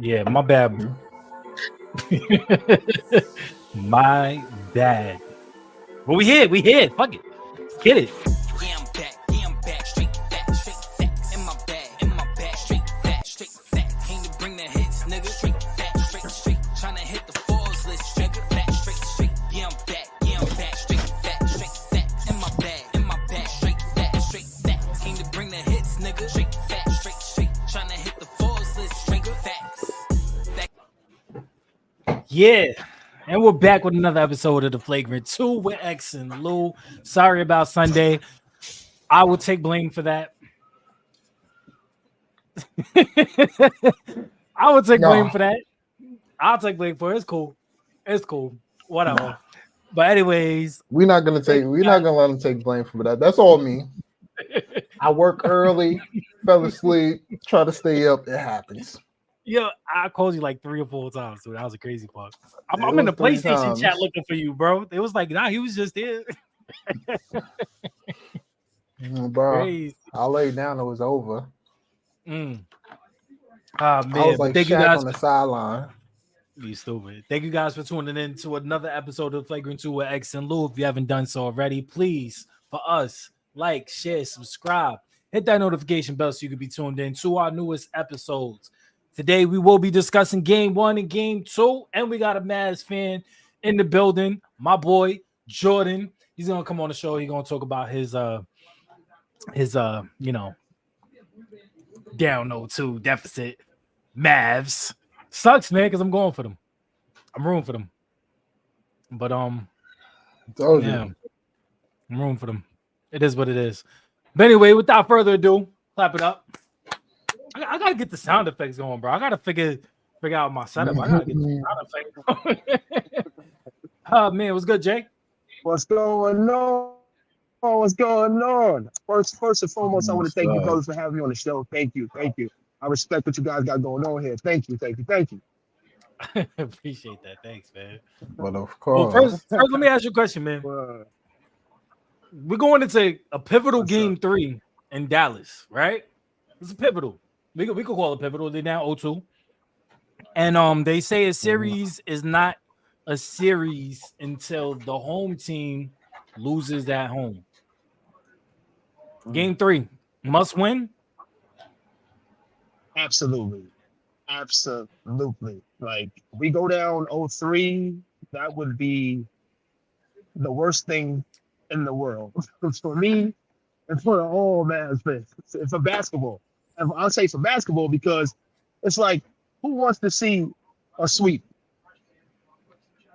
Yeah, my bad. My bad. But we here. Fuck it. Let's get it. Yeah, I'm back, straight fat, in my bag, straight fat, came to bring the hits, nigga, straight, tryna hit the fours list, straight, yeah, I'm back, straight fat, in my bag, straight fat, came to bring the hits, nigga, straight, tryna hit the fours list, straight fat. Yeah. And we're back with another episode of The Flagrant 2 with X and Lou. Sorry about Sunday. I will take blame for that. I will take blame for that. I'll take blame for it. It's cool. Whatever. But anyways, we're not gonna let him take blame for that. That's all me. I work early, fell asleep, try to stay up. It happens. Yeah, I called you like 3 or 4 times, so that was a crazy part. I'm in the PlayStation chat looking for you, bro. It was like, nah, he was just there. Bro, crazy. I laid down. It was over. Man, I was like Shaq guys on the sideline. You stupid. Thank you guys for tuning in to another episode of Flagrant 2 with X and Lou. If you haven't done so already, please, for us, like, share, subscribe, hit that notification bell so you can be tuned in to our newest episodes. Today, we will be discussing Game 1 and Game 2, and we got a Mavs fan in the building, my boy, Jordan. He's going to come on the show. He's going to talk about his down 0-2 deficit Mavs. Sucks, man, because I'm going for them. I'm rooting for them. But, I'm rooting for them. It is what it is. But anyway, without further ado, clap it up. I gotta get the sound effects going, bro. I gotta figure out my setup. I gotta get the sound effects going. Man, what's good, Jay? What's going on? What's going on? First and foremost, I want to thank you, brothers, for having me on the show. Thank you. I respect what you guys got going on here. Thank you. Appreciate that. Thanks, man. Well, of course. Well, first, let me ask you a question, man. We're going into a pivotal Game 3 in Dallas, right? It's a pivotal. We could call it pivotal. They're now 0-2. And they say a series is not a series until the home team loses at home. Game 3, must win? Absolutely. Like, we go down 0-3, that would be the worst thing in the world for me and for the whole Mavs fans. For basketball. And I'll say for basketball because it's like, who wants to see a sweep?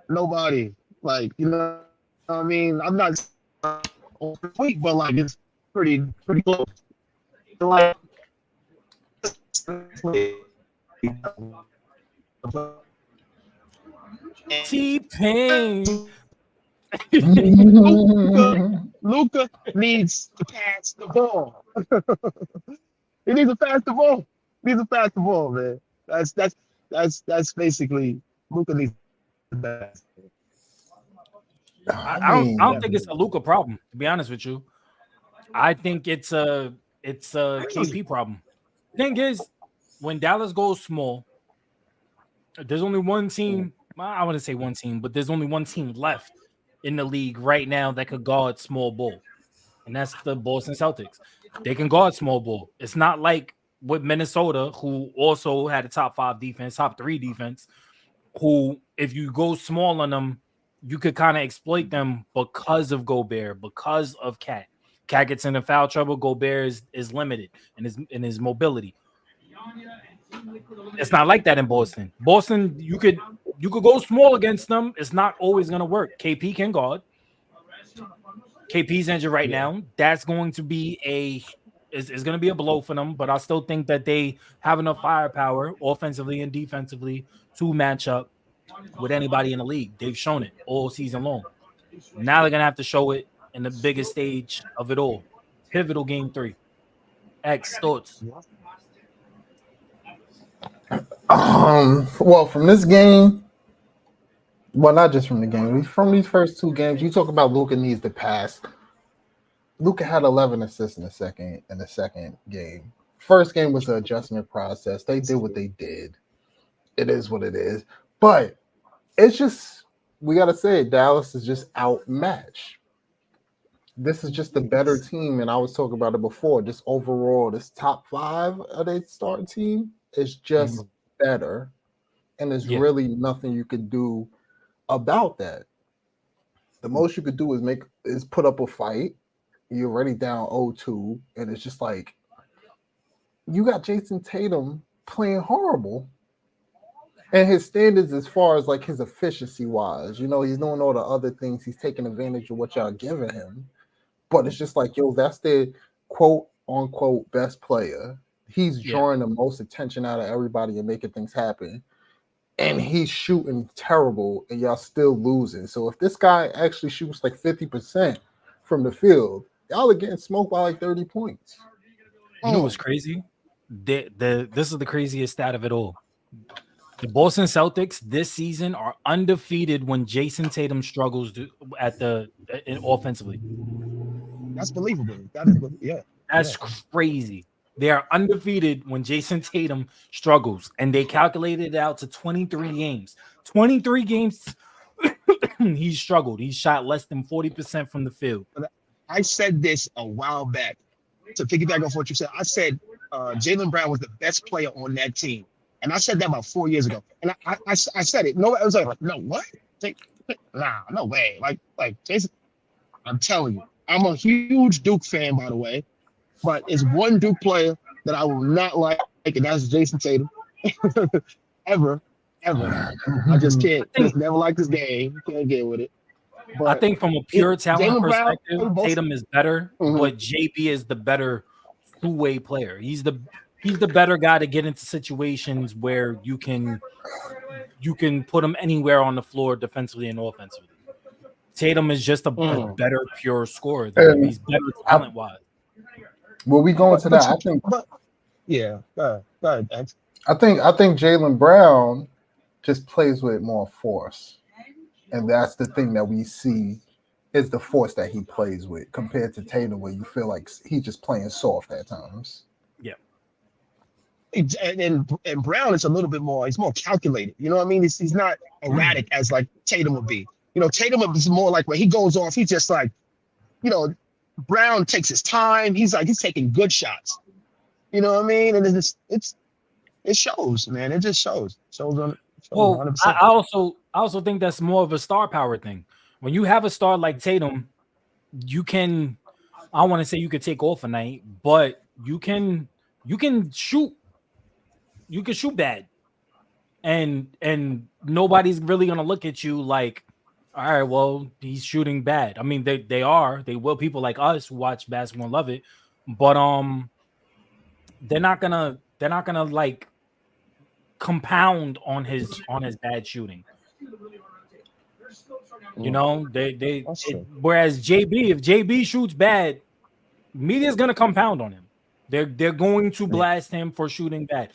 Nobody. Like, you know what I mean? I'm not on sweep, but like it's pretty close. Like, T-Pain. Luka needs to pass the ball. He needs to pass the ball. Man. That's basically Luka needs to pass. I don't think it's a Luka problem, to be honest with you. I think it's a KP problem. Thing is, when Dallas goes small, there's only one team. I wouldn't say one team, but there's only one team left in the league right now that could guard small ball, and that's the Boston Celtics. They can guard small ball. It's not like with Minnesota, who also had a top 5 defense, top 3 defense, who, if you go small on them, you could kind of exploit them because of Gobert, because of Cat. Cat gets into foul trouble. Gobert is limited in his mobility. It's not like that in Boston. Boston, you could go small against them. It's not always going to work. KP can guard. KP's injured right now. That's going to be is going to be a blow for them, but I still think that they have enough firepower offensively and defensively to match up with anybody in the league. They've shown it all season long. Now they're going to have to show it in the biggest stage of it all. Pivotal Game 3. X, thoughts? Well, from this game, well, not just from the game, from these first 2 games, you talk about Luka needs to pass. Luka had 11 assists in the second game. First game was an adjustment process. They did what they did. it is what it is. But it's just, we got to say it, Dallas is just outmatched. This is just a better team, and I was talking about it before. Just overall, this top 5 of their starting team is just better, and there's really nothing you can do about that. The most you could do is put up a fight. You're already down 0-2, and it's just like you got Jason Tatum playing horrible. And his standards as far as like his efficiency wise, he's doing all the other things. He's taking advantage of what y'all giving him. But it's just like, that's the quote unquote best player. He's drawing the most attention out of everybody and making things happen. And he's shooting terrible, and y'all still losing. So if this guy actually shoots like 50% from the field, y'all are getting smoked by like 30 points. You know what's crazy? This is the craziest stat of it all. The Boston Celtics this season are undefeated when Jason Tatum struggles offensively. That's believable. That's crazy. They are undefeated when Jason Tatum struggles, and they calculated it out to 23 games. 23 games he's struggled. He's shot less than 40% from the field. I said this a while back. To piggyback off what you said, I said Jaylen Brown was the best player on that team. And I said that about 4 years ago. And I said it. No, I was like, no, what? Nah, no way. Like Jason, I'm telling you, I'm a huge Duke fan, by the way. But it's one Duke player that I will not like, and that's Jason Tatum. ever. I just can't. Just never liked this game. Can't get with it. But I think from a pure talent perspective, Brown, Tatum is better, but JB is the better two-way player. He's the better guy to get into situations where you can put him anywhere on the floor defensively and offensively. Tatum is just a better pure scorer. He's better talent-wise. Well, we go into that. I think. Go ahead, X. I think Jaylen Brown just plays with more force, and that's the thing that we see is the force that he plays with compared to Tatum, where you feel like he's just playing soft at times. Yeah. And Brown is a little bit more. He's more calculated. You know what I mean? He's not erratic as like Tatum would be. Tatum is more like when he goes off, he's just like, Brown takes his time. He's taking good shots. You know what I mean? And it shows, man. It just shows. Well, 100%. I also think that's more of a star power thing. When you have a star like Tatum, you can, I don't want to say you could take off a night, but you can shoot. You can shoot bad. And nobody's really gonna look at you like, all right, well, he's shooting bad. I mean, they will. People like us who watch basketball and love it, but they're not gonna like compound on his bad shooting. Whereas JB, if JB shoots bad, media's gonna compound on him. They're going to blast him for shooting bad.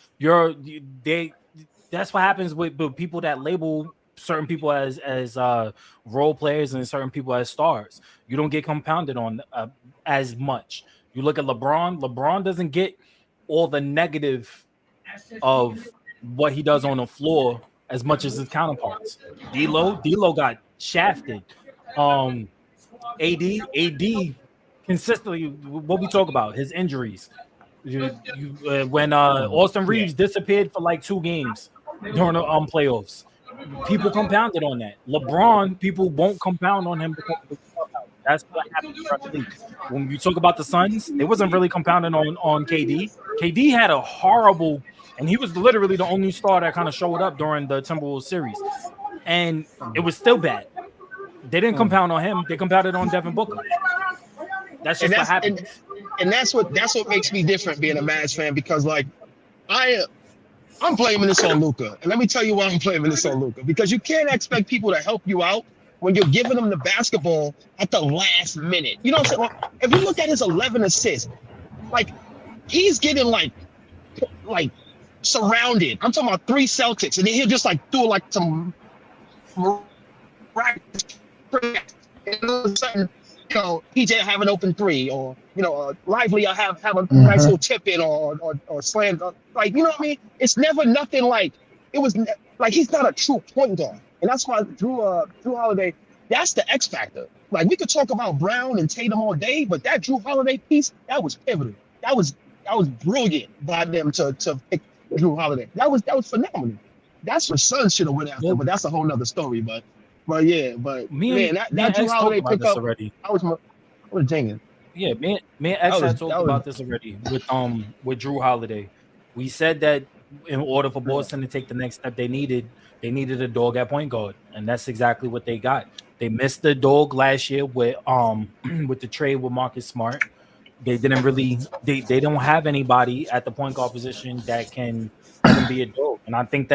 That's what happens with people that label certain people as role players and certain people as stars. You don't get compounded on as much. You look at LeBron. LeBron doesn't get all the negative of what he does on the floor as much as his counterparts. D'Lo got shafted. AD consistently. What we talk about, his injuries. When Austin Reeves disappeared for like 2 games during the playoffs. People compounded on that. LeBron, people won't compound on him because of the clubhouse. That's what happened to the league. When you talk about the Suns, it wasn't really compounding on KD. KD had a horrible, and he was literally the only star that kind of showed up during the Timberwolves series, and it was still bad. They didn't compound on him; they compounded on Devin Booker. That's just what happened. And that's what makes me different being a Mavs fan, because like I'm blaming this on Luka. And let me tell you why I'm blaming this on Luka. Because you can't expect people to help you out when you're giving them the basketball at the last minute. You know what I'm saying? If you look at his 11 assists, like he's getting like surrounded. I'm talking about 3 Celtics, and then he'll just like do like some miraculous, and all of a sudden, PJ have an open 3, or Lively will have a nice little tip in or slam. Like, you know what I mean? It's never nothing like it was like he's not a true point guard, and that's why Drew Holiday, that's the X factor. Like we could talk about Brown and Tatum all day, but that Drew Holiday piece, that was pivotal. That was brilliant by them to pick Drew Holiday. That was phenomenal. That's what Suns should have went after, but that's a whole nother story. But man, Me and that Drew X Holiday talked about this pickup, already. I was dinging. Yeah, me and X had talked that was- about this already with Drew Holiday. We said that in order for Boston to take the next step, they needed a dog at point guard, and that's exactly what they got. They missed the dog last year with with the trade with Marcus Smart. They didn't really they don't have anybody at the point guard position that can be a dog, and I think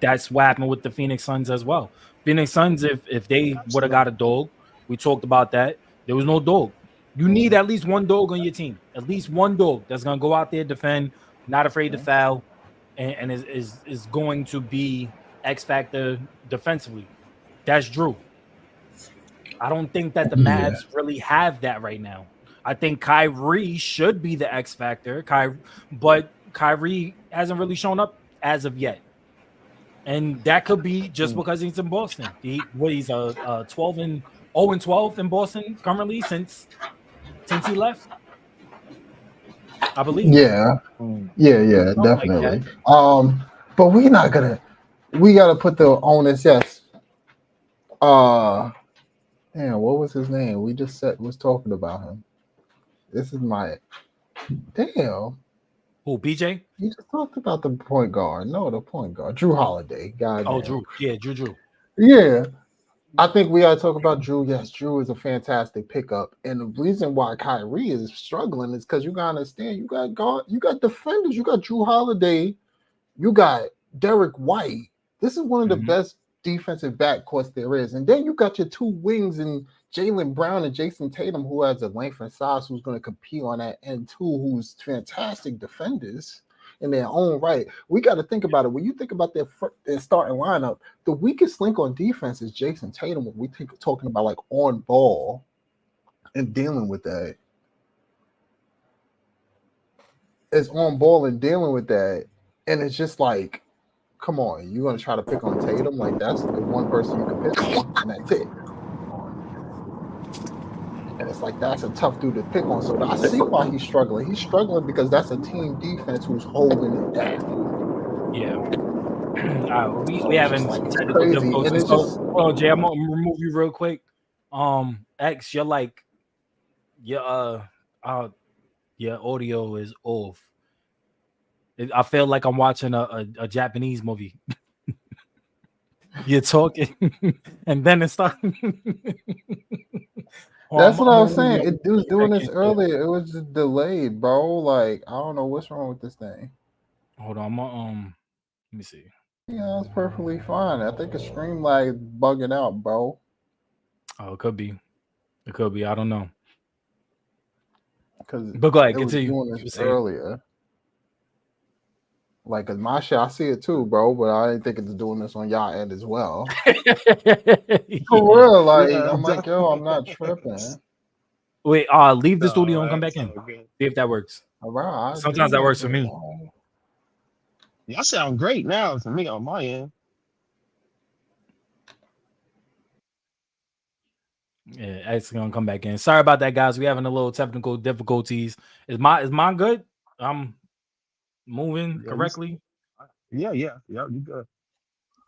that's what happened with the Phoenix Suns as well. Phoenix Suns, if they would have got a dog, we talked about that. There was no dog. You need at least one dog on your team. At least one dog that's gonna go out there, defend, not afraid to foul, and is going to be X factor defensively. That's Drew. I don't think that the Mavs really have that right now. I think Kyrie should be the X factor. But Kyrie hasn't really shown up as of yet. And that could be just because he's in Boston. He's a 0-12 in Boston currently since he left. I believe. Yeah, definitely. But we gotta put the onus. Yes. Damn, what was his name? We just was talking about him. This is my damn. Who, BJ? You just talked about the point guard. No, the point guard, Drew Holiday. God. Oh, Drew. Yeah, Drew. Yeah. I think we gotta talk about Drew. Yes, Drew is a fantastic pickup. And the reason why Kyrie is struggling is because you gotta understand, you got defenders, you got Drew Holiday, you got Derek White. This is one of the best defensive backcourts there is. And then you got your two wings in Jaylen Brown and Jason Tatum, who has a length and size, who's going to compete on that end too, who's fantastic defenders in their own right. We got to think about it. When you think about their starting lineup, the weakest link on defense is Jason Tatum. When we talking about like on ball and dealing with that, it's on ball and dealing with that, and it's just like, come on, you're gonna try to pick on Tatum? Like that's the one person you can pick on, and that's it. And it's like that's a tough dude to pick on. So I see why he's struggling. He's struggling because that's a team defense who's holding it down. Yeah. We having like technical crazy. difficulties. So, Jay, I'm gonna remove you real quick. X, you're like your audio is off. I feel like I'm watching a Japanese movie. You're talking, and then it's starting. That's what I was saying. It was doing this earlier. It was just delayed, bro. Like I don't know what's wrong with this thing. Hold on, let me see. Yeah, it's perfectly fine. I think the stream lag bugging out, bro. Oh, it could be. It could be. I don't know. But go ahead, continue. Doing this earlier. Like, cause my shit, I see it too, bro. But I didn't think it's doing this on y'all end as well. For real, like I'm like, yo, I'm not tripping. Wait, leave the studio and come back in. See if that works. All right. Sometimes that works for me. Y'all sound great now to me on my end. Yeah, X gonna come back in. Sorry about that, guys. We having a little technical difficulties. Is mine good? I'm moving correctly. Yeah, you good.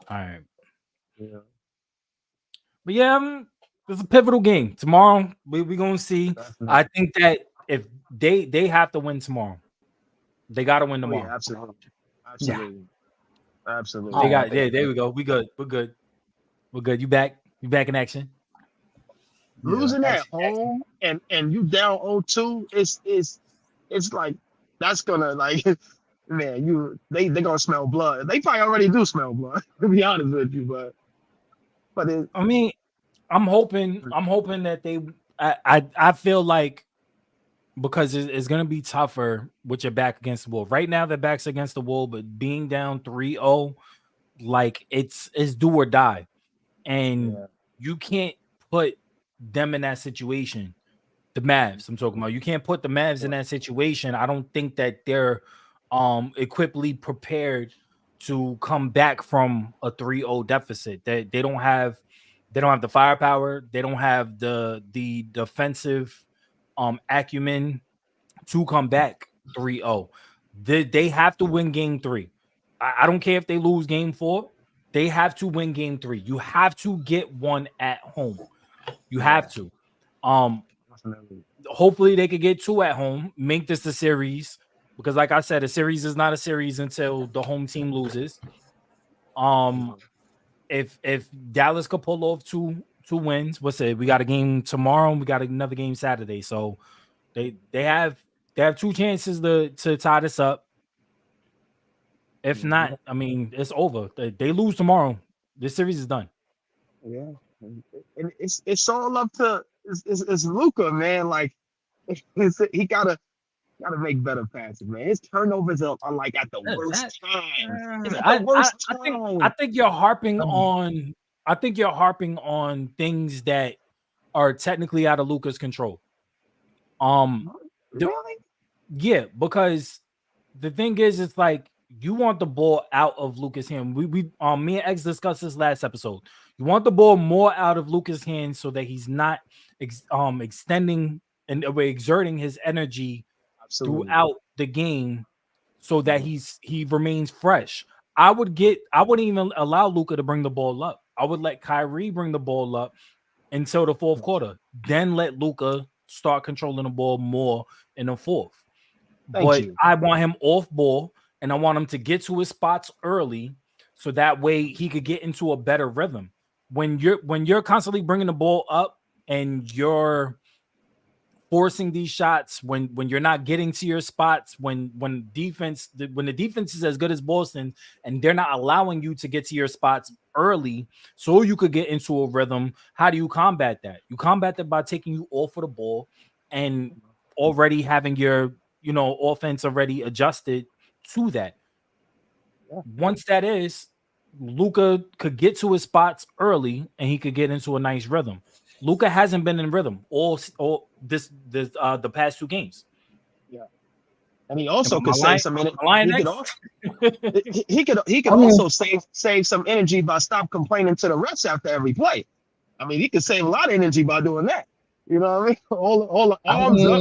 All right. Yeah. But yeah, it's a pivotal game tomorrow. We gonna see. I think that if they have to win tomorrow, they gotta win tomorrow. Yeah, absolutely. They got there we go. We good. We're good. We're good. You back? You back in action? Losing at home and you down 0-2, it's like that's gonna like man, they gonna smell blood. They probably already do smell blood, to be honest with you, but I mean, I'm hoping that I feel like because it's gonna be tougher with your back against the wall. Right now, their back's against the wall, but being down 3-0, like it's do or die, and you can't put them in that situation. The Mavs, I'm talking about. You can't put the Mavs in that situation. I don't think that they're equipably prepared to come back from a 3-0 deficit. They don't have the firepower, they don't have the defensive acumen to come back 3-0. They have to win game 3. I don't care if they lose game 4. They have to win game 3. You have to get one at home. You have to. Hopefully they could get 2 at home, make this a series, because like I said, a series is not a series until the home team loses. If Dallas could pull off two wins, we got a game tomorrow and we got another game Saturday. So they have 2 chances to tie this up. If not, I mean, it's over. They lose tomorrow, this series is done. Yeah, and it's all up to it's Luka, man. Like he gotta make better passes, man. His turnovers are like at the worst time. It's at the worst time. I think you're harping on. I think you're harping on things that are technically out of Luka's control. Really? Yeah, because the thing is, it's like you want the ball out of Luka's hand. We me and X discussed this last episode. You want the ball more out of Luka's hands so that he's not extending and exerting his energy throughout the game, so that he remains fresh. I wouldn't even allow Luka to bring the ball up. I would let Kyrie bring the ball up until the fourth quarter. Then let Luka start controlling the ball more in the fourth. I want him off ball, and I want him to get to his spots early, so that way he could get into a better rhythm. When you're constantly bringing the ball up and you're forcing these shots, when you're not getting to your spots, when the defense is as good as Boston and they're not allowing you to get to your spots early so you could get into a rhythm, how do you combat that? You combat that by taking you off of the ball and already having your offense already adjusted to that. Once that is, Luka could get to his spots early and he could get into a nice rhythm. Luka hasn't been in rhythm all the past 2 games. Yeah, and he also could save some energy. He could also save some energy by stop complaining to the refs after every play. I mean, he could save a lot of energy by doing that. You know what I mean? All the arms up.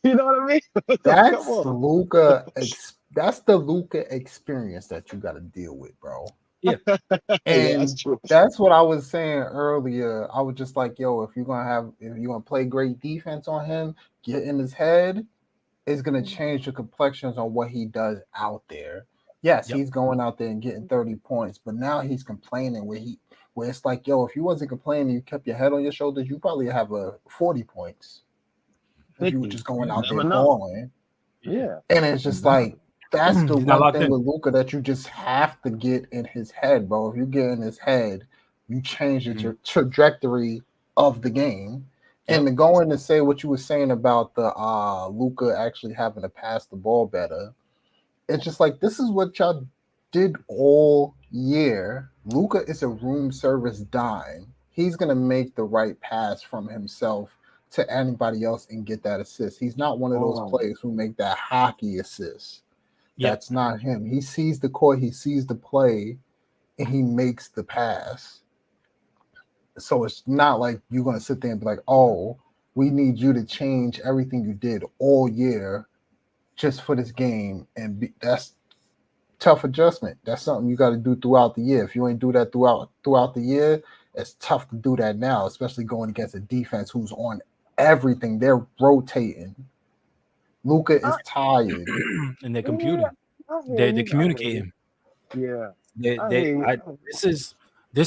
You know what I mean? That's Luka. That's the Luka experience that you got to deal with, bro. Yeah, and that's what I was saying earlier. I was just like, yo, if you're gonna play great defense on him, get in his head, it's gonna change the complexions on what he does out there. Yes, he's going out there and getting 30 points, but now he's complaining where it's like, yo, if you wasn't complaining, you kept your head on your shoulders, you probably have 40 points. If you were just going out there balling. Yeah. And it's just like, that's the one thing with Luka that you just have to get in his head, bro. If you get in his head, you change the trajectory of the game. And to go in and say what you were saying about the Luka actually having to pass the ball better, it's just like, this is what y'all did all year. Luka is a room service dime. He's going to make the right pass from himself to anybody else and get that assist. He's not one of those players who make that hockey assist. That's not him. He sees the court, he sees the play, and he makes the pass. So it's not like you're going to sit there and be like, oh, we need you to change everything you did all year just for this game. And that's tough adjustment. That's something you got to do throughout the year. If you ain't do that throughout the year, it's tough to do that now, especially going against a defense who's on everything. They're rotating. Luka is tired, and they're computing. They're communicating. Yeah, this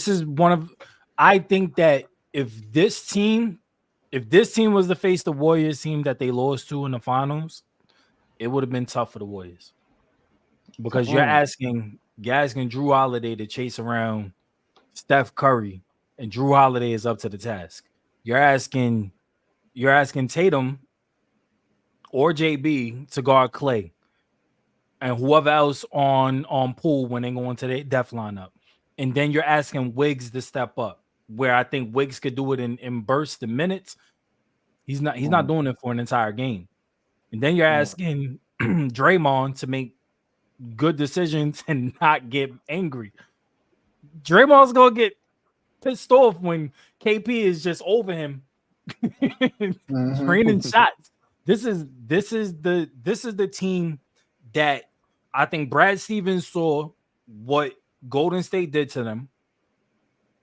is one of. I think that if this team was to face the Warriors team that they lost to in the finals, it would have been tough for the Warriors, because you're asking Drew Holiday to chase around Steph Curry, and Drew Holiday is up to the task. You're asking Tatum or JB to guard Clay and whoever else on Poole when they go into the depth lineup. And then you're asking Wiggs to step up, where I think Wiggs could do it in bursts of minutes. He's not doing it for an entire game. And then you're asking Draymond to make good decisions and not get angry. Draymond's gonna get pissed off when KP is just over him, draining shots. This is the team that I think Brad Stevens saw what Golden State did to them,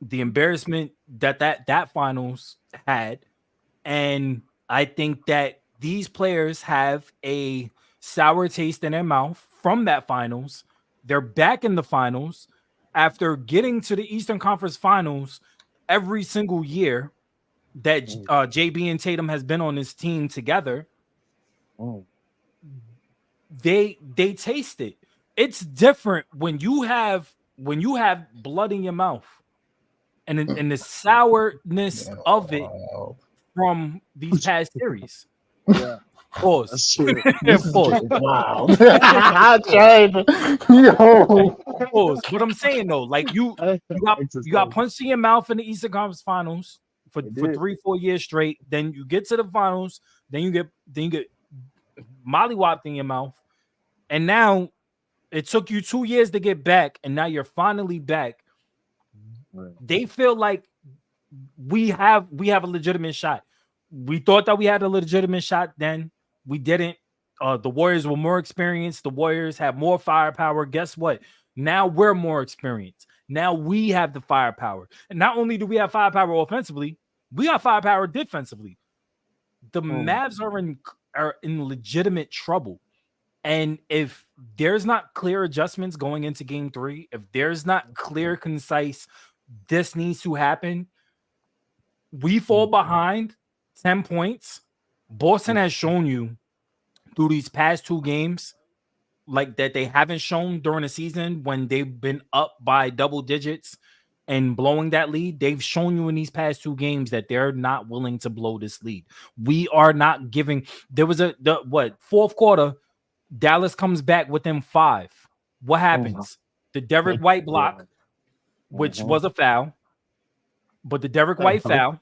the embarrassment that finals had, and I think that these players have a sour taste in their mouth from that finals. They're back in the finals after getting to the Eastern Conference Finals every single year that JB and Tatum has been on this team together. They taste it. It's different when you have blood in your mouth and the sourness of it from these past series. Yeah. Pause. Pause. Wow. Yo. Pause. What I'm saying though, like you got punched in your mouth in the Eastern Conference Finals for 3-4 years straight. Then you get to the finals. Then you get mollywopped in your mouth, and now it took you 2 years to get back, and now you're finally back. Right. They feel like we have a legitimate shot. We thought that we had a legitimate shot then. We didn't. The Warriors were more experienced. The Warriors have more firepower. Guess what? Now we're more experienced. Now we have the firepower. And not only do we have firepower offensively, we got firepower defensively. The Mavs are in legitimate trouble. And if there's not clear adjustments going into game 3, if there's not clear, concise, this needs to happen, we fall behind 10 points. Boston has shown you through these past 2 games like that they haven't shown during the season when they've been up by double digits and blowing that lead. They've shown you in these past 2 games that they're not willing to blow this lead. We are not giving. There was fourth quarter, Dallas comes back within 5. What happens? The Derek White block, which was a foul, but the Derek White foul,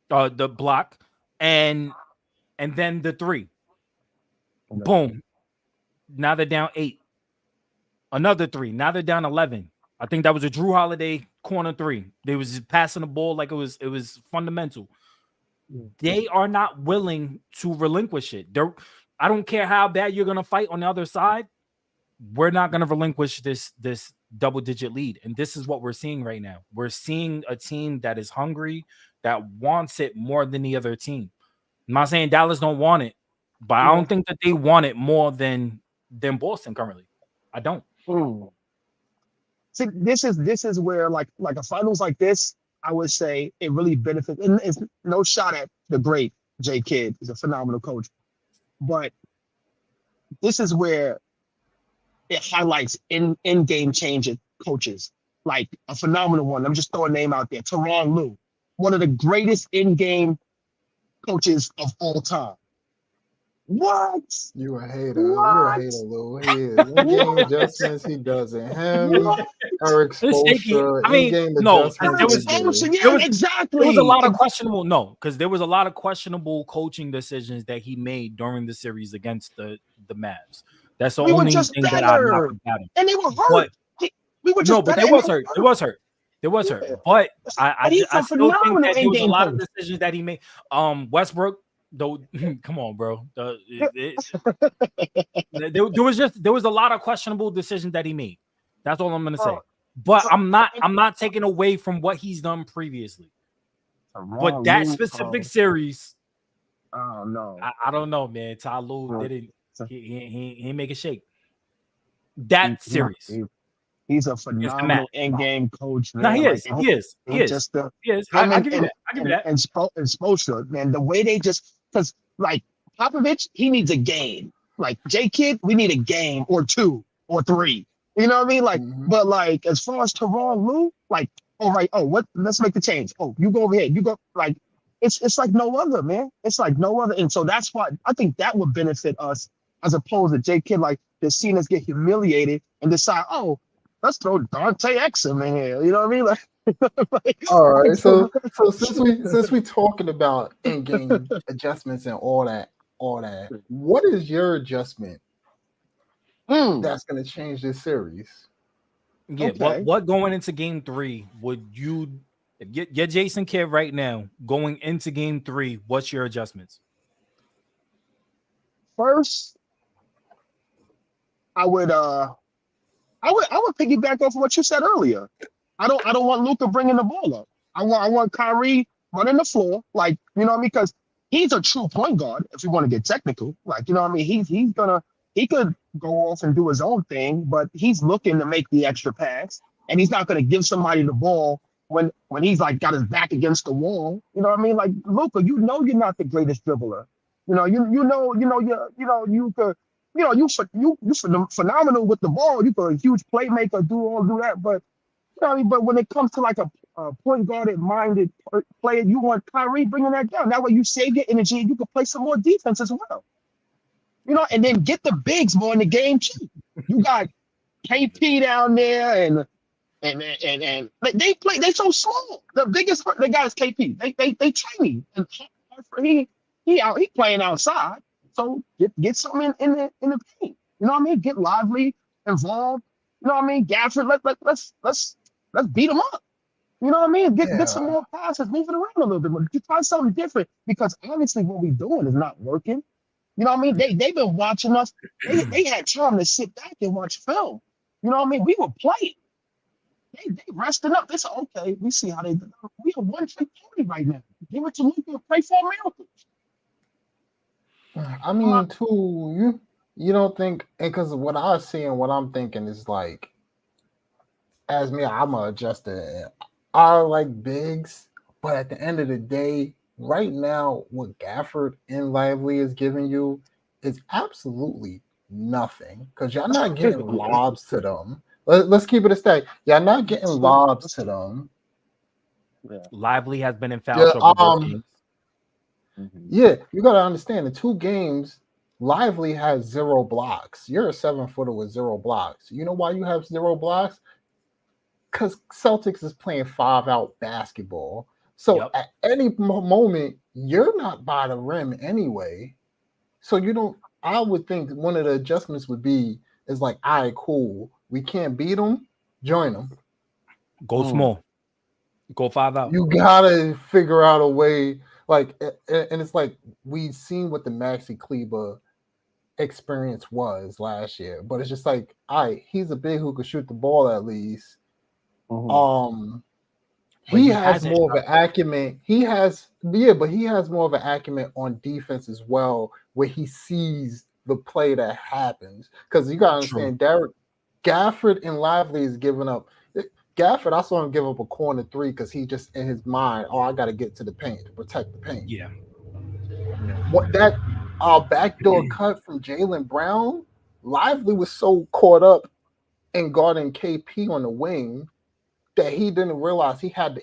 the block, and then the 3. Boom. Now they're down 8. Another 3. Now they're down 11. I think that was a Drew Holiday corner 3. They was just passing the ball like it was fundamental. They are not willing to relinquish it. I don't care how bad you're gonna fight on the other side. We're not gonna relinquish this double-digit lead, and this is what we're seeing right now. We're seeing a team that is hungry, that wants it more than the other team. I'm not saying Dallas don't want it, but I don't think that they want it more than Boston currently. I don't. See, this is where like a finals like this, I would say it really benefits. And it's no shot at the great J Kidd. He's a phenomenal coach, but this is where it highlights in-game changing coaches, like a phenomenal one. I'm just throwing a name out there, Tyronn Lue, one of the greatest in-game coaches of all time. What? You a hater. What? You a hater, Lou. He is. In-game adjustments, he doesn't. Him, Eric Spoelstra, in-game adjustments. Exactly. There was a lot of questionable, because there was a lot of questionable coaching decisions that he made during the series against the Mavs. That's the only thing that I'm not about. And they were hurt. We were just but they was hurt. It was hurt. But I still think that there was a lot of decisions that he made. Westbrook, though, come on, bro. There was a lot of questionable decisions that he made. That's all I'm gonna say. But I'm not taking away from what he's done previously. But that specific series, oh no, I don't know, man. Ty Lue didn't. He ain't make a shake. That series. He's a phenomenal in-game coach. Man. No, he is. He is. I give you that. And Spoelstra, man, the way they just, because like Popovich, he needs a game. Like J Kidd, we need a game or 2 or 3. You know what I mean? Like, but like as far as Tyronn Lue, like, all right, let's make the change. Oh, you go over here. You go like it's like no other, man. It's like no other. And so that's why I think that would benefit us as opposed to J Kidd, like the seeing us get humiliated and decide, let's throw Dante Exum in here. You know what I mean? Like, all right. So since we talking about in-game adjustments and all that, what is your adjustment that's going to change this series. Yeah. Okay. What going into game 3 would you? If you're Jason Kidd right now going into game 3, what's your adjustments? First, I would piggyback off of what you said earlier. I don't want Luka bringing the ball up. I want Kyrie running the floor, like, you know what I mean? Because he's a true point guard. If you want to get technical, like, you know what I mean, he could go off and do his own thing, but he's looking to make the extra pass, and he's not gonna give somebody the ball when he's like got his back against the wall. You know what I mean? Like, Luka, you know you're not the greatest dribbler. You know you phenomenal with the ball. You could a huge playmaker, do that, but you know what I mean. But when it comes to like a point guarded minded player, you want Kyrie bringing that down. That way you save your energy and you can play some more defense as well. You know, and then get the bigs more in the game too. You got KP down there, and they play. They so small. The biggest the guy is KP. They tiny, and he playing outside. So get something in the paint. You know what I mean? Get lively, involved. You know what I mean? Gafford, let's beat him up. You know what I mean? Get some more passes, move it around a little bit more. Try something different, because obviously what we're doing is not working. You know what I mean? They've been watching us. They had time to sit back and watch film. You know what I mean? We were playing. They resting up. They said, okay, we see how they do. We are 1-3 party right now. Give it to Luka and pray for a miracle. I mean, too, you don't think, because what I see and what I'm thinking is like, as me, I'm a adjuster. I like bigs, but at the end of the day, right now, what Gafford and Lively is giving you is absolutely nothing, because y'all not getting lobs to them. Let's keep it a stack. Y'all not getting lobs to them. Lively has been in foul trouble both games. Yeah, you got to understand the 2 games, Lively has 0 blocks. You're a 7-footer with 0 blocks. You know why you have 0 blocks? Because Celtics is playing 5-out basketball. So at any moment, you're not by the rim anyway. So you don't, I would think one of the adjustments would be, is like, all right, cool. We can't beat them. Join them. Go small. Go 5 out. You got to figure out a way. Like, and it's like, we've seen what the Maxi Kleber experience was last year. But it's just like, all right, he's a big who could shoot the ball at least. He has more of an acumen. But he has more of an acumen on defense as well, where he sees the play that happens. Because you gotta understand, Derek Gafford and Lively is giving up. Gafford, I saw him give up a corner 3 because he just in his mind, I got to get to the paint to protect the paint. Yeah. What that backdoor cut from Jaylen Brown, Lively was so caught up in guarding KP on the wing that he didn't realize he had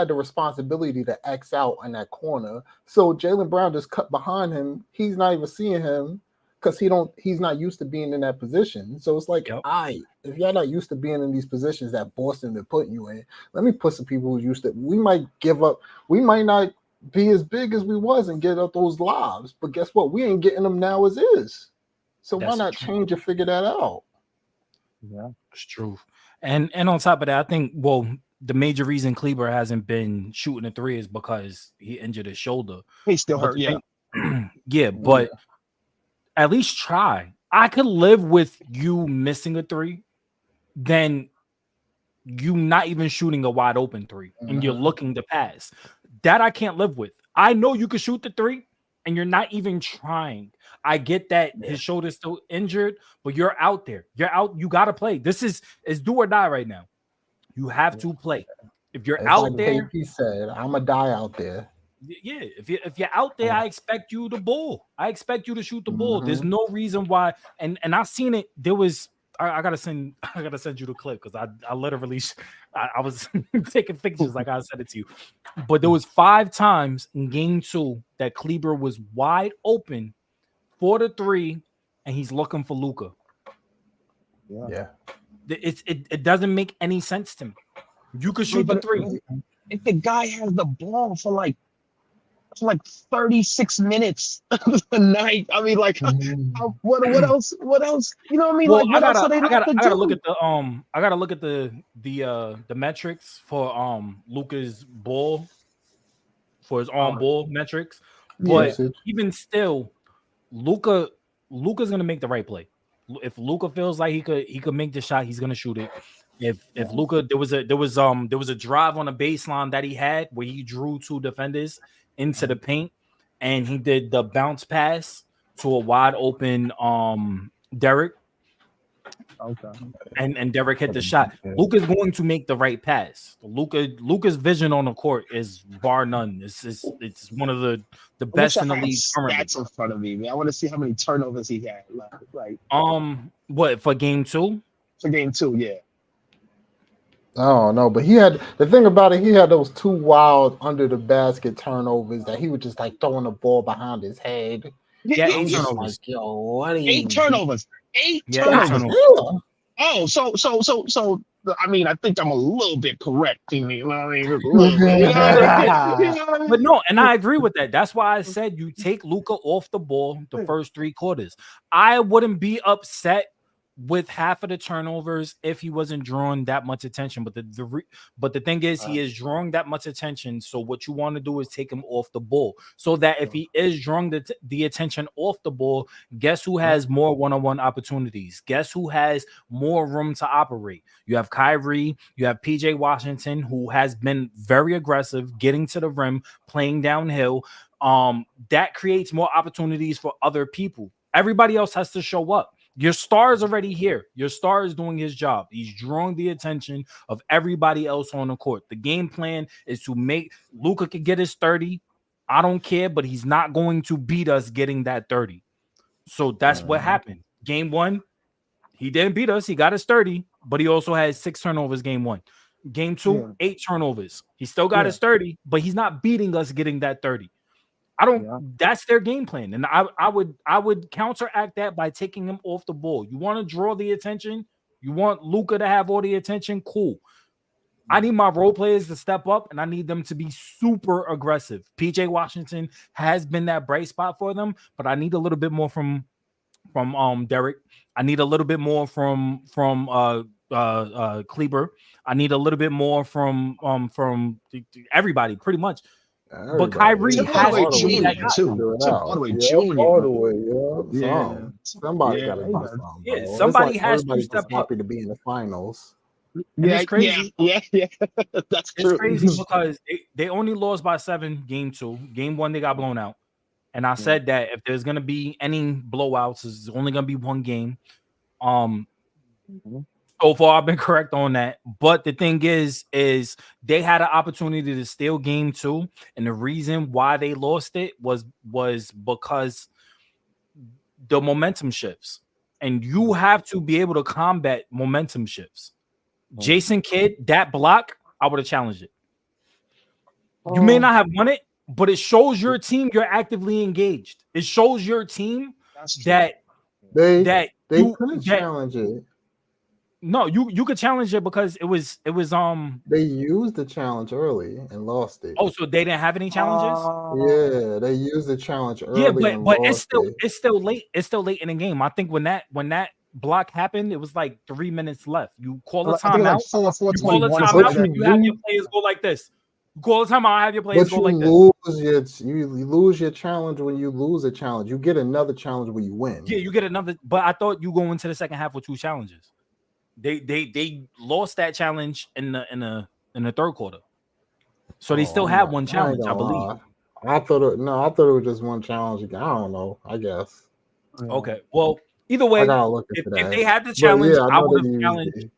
the responsibility to X out in that corner. So Jaylen Brown just cut behind him. He's not even seeing him because he's not used to being in that position. So it's like, if y'all not used to being in these positions that Boston been putting you in, let me put some people who used to. We might give up. We might not be as big as we was and get up those lobs, but guess what? We ain't getting them now as is. So why not change and figure that out? Yeah, it's true. And on top of that, I think, the major reason Kleber hasn't been shooting a 3 is because he injured his shoulder. He's still hurt, but at least try. I could live with you missing a 3 than you not even shooting a wide open 3 and you're looking to pass. That I can't live with. I know you can shoot the 3 and you're not even trying. I get that his shoulder's still injured, but you're out there. You're out. You got to play. It's do or die right now. You have to play. If you're out like there, he said, I'm going to die out there. Yeah, if you're out there, I expect you to ball. I expect you to shoot the ball. There's no reason why. And I've seen it. There was I gotta send you the clip because I literally I was taking pictures like I sent it to you. But there was 5 times in game 2 that Kleber was wide open for the 3, and he's looking for Luka. Yeah. It doesn't make any sense to me. You could shoot the 3. If the guy has the ball for like like 36 minutes a night. I mean, like, what else? What else? You know what I mean? Well, Like, what else are they have to I gotta do? look at the metrics for Luka's ball, for his on ball metrics. But Yeah. even still, Luka's gonna make the right play. If Luka feels like he could make the shot, he's gonna shoot it. If Luka, there was a drive on a baseline that he had where he drew two defenders into the paint, and he did the bounce pass to a wide open Derek. Okay. And Derek hit the shot. Luka's going to make the right pass. Luka's vision on the court is bar none. It's one of the best in the league currently. That's in front of me, man. I want to see how many turnovers he had. Like what for game 2? For game 2, yeah. Oh no, but he had the thing about it. He had those 2 wild under the basket turnovers that he was just like throwing the ball behind his head. Yeah, 8 Just turnovers. like, yo, what are you 8 turnovers. 8 Yeah, turnovers. 8 turnovers. Oh, so I mean, I think I'm a little bit correct. You know what I mean? Just a little bit, you know what I mean? You know what I mean? But no, and I agree with that. That's why I said you take Luka off the ball the first 3 quarters. I wouldn't be upset with half of the turnovers if he wasn't drawing that much attention. But the thing is, he is drawing that much attention. So what you want to do is take him off the ball, so that if he is drawing the attention off the ball, guess who has more one-on-one opportunities? Guess who has more room to operate? You have Kyrie, you have PJ Washington, who has been very aggressive, getting to the rim, playing downhill. That creates more opportunities for other people. Everybody else has to show up. Your star is already here. Your star is doing his job. He's drawing the attention of everybody else on the court. The game plan is to make Luka can get his 30. I don't care, but he's not going to beat us getting that 30. So that's what happened. Game 1, he didn't beat us. He got his 30, but he also had 6 turnovers game 1. Game 2, 8 turnovers. He still got his 30, but he's not beating us getting that 30. That's their game plan. And I would counteract that by taking him off the ball. You want to draw the attention, you want Luka to have all the attention, cool. I need my role players to step up, and I need them to be super aggressive. PJ Washington has been that bright spot for them, but I need a little bit more from Derek. I need a little bit more from Kleber. I need a little bit more from everybody, pretty much. But Kyrie has to be that guy. All the way junior. Yeah. Somebody got to do something. Yeah, somebody has to step up. Happy to be in the finals. Yeah, it's crazy. Yeah. That's true. It's crazy because they only lost by 7 game 2. Game 1, they got blown out. And I said that if there's going to be any blowouts, it's only going to be 1 game. So far, I've been correct on that. But the thing is they had an opportunity to steal game 2. And the reason why they lost it was because the momentum shifts. And you have to be able to combat momentum shifts. Jason Kidd, that block, I would have challenged it. You may not have won it, but it shows your team you're actively engaged. It shows your team that they couldn't challenge it. No, you could challenge it because it was they used the challenge early and lost it. Oh, so they didn't have any challenges? Yeah, they used the challenge early. Yeah, but it's still late. It's still late in the game. I think when that block happened, it was like 3 minutes left. You call a timeout. You call a timeout. You have your players go like this. You call a timeout. Have your players go like this. You lose your challenge when you lose a challenge. You get another challenge when you win. Yeah, you get another. But I thought you go into the second half with 2 challenges. They lost that challenge in the third quarter, so they still had 1 challenge, I believe. I thought it was just 1 challenge. I don't know. I guess. Okay. Well, either way, if they had the challenge, I would have challenged.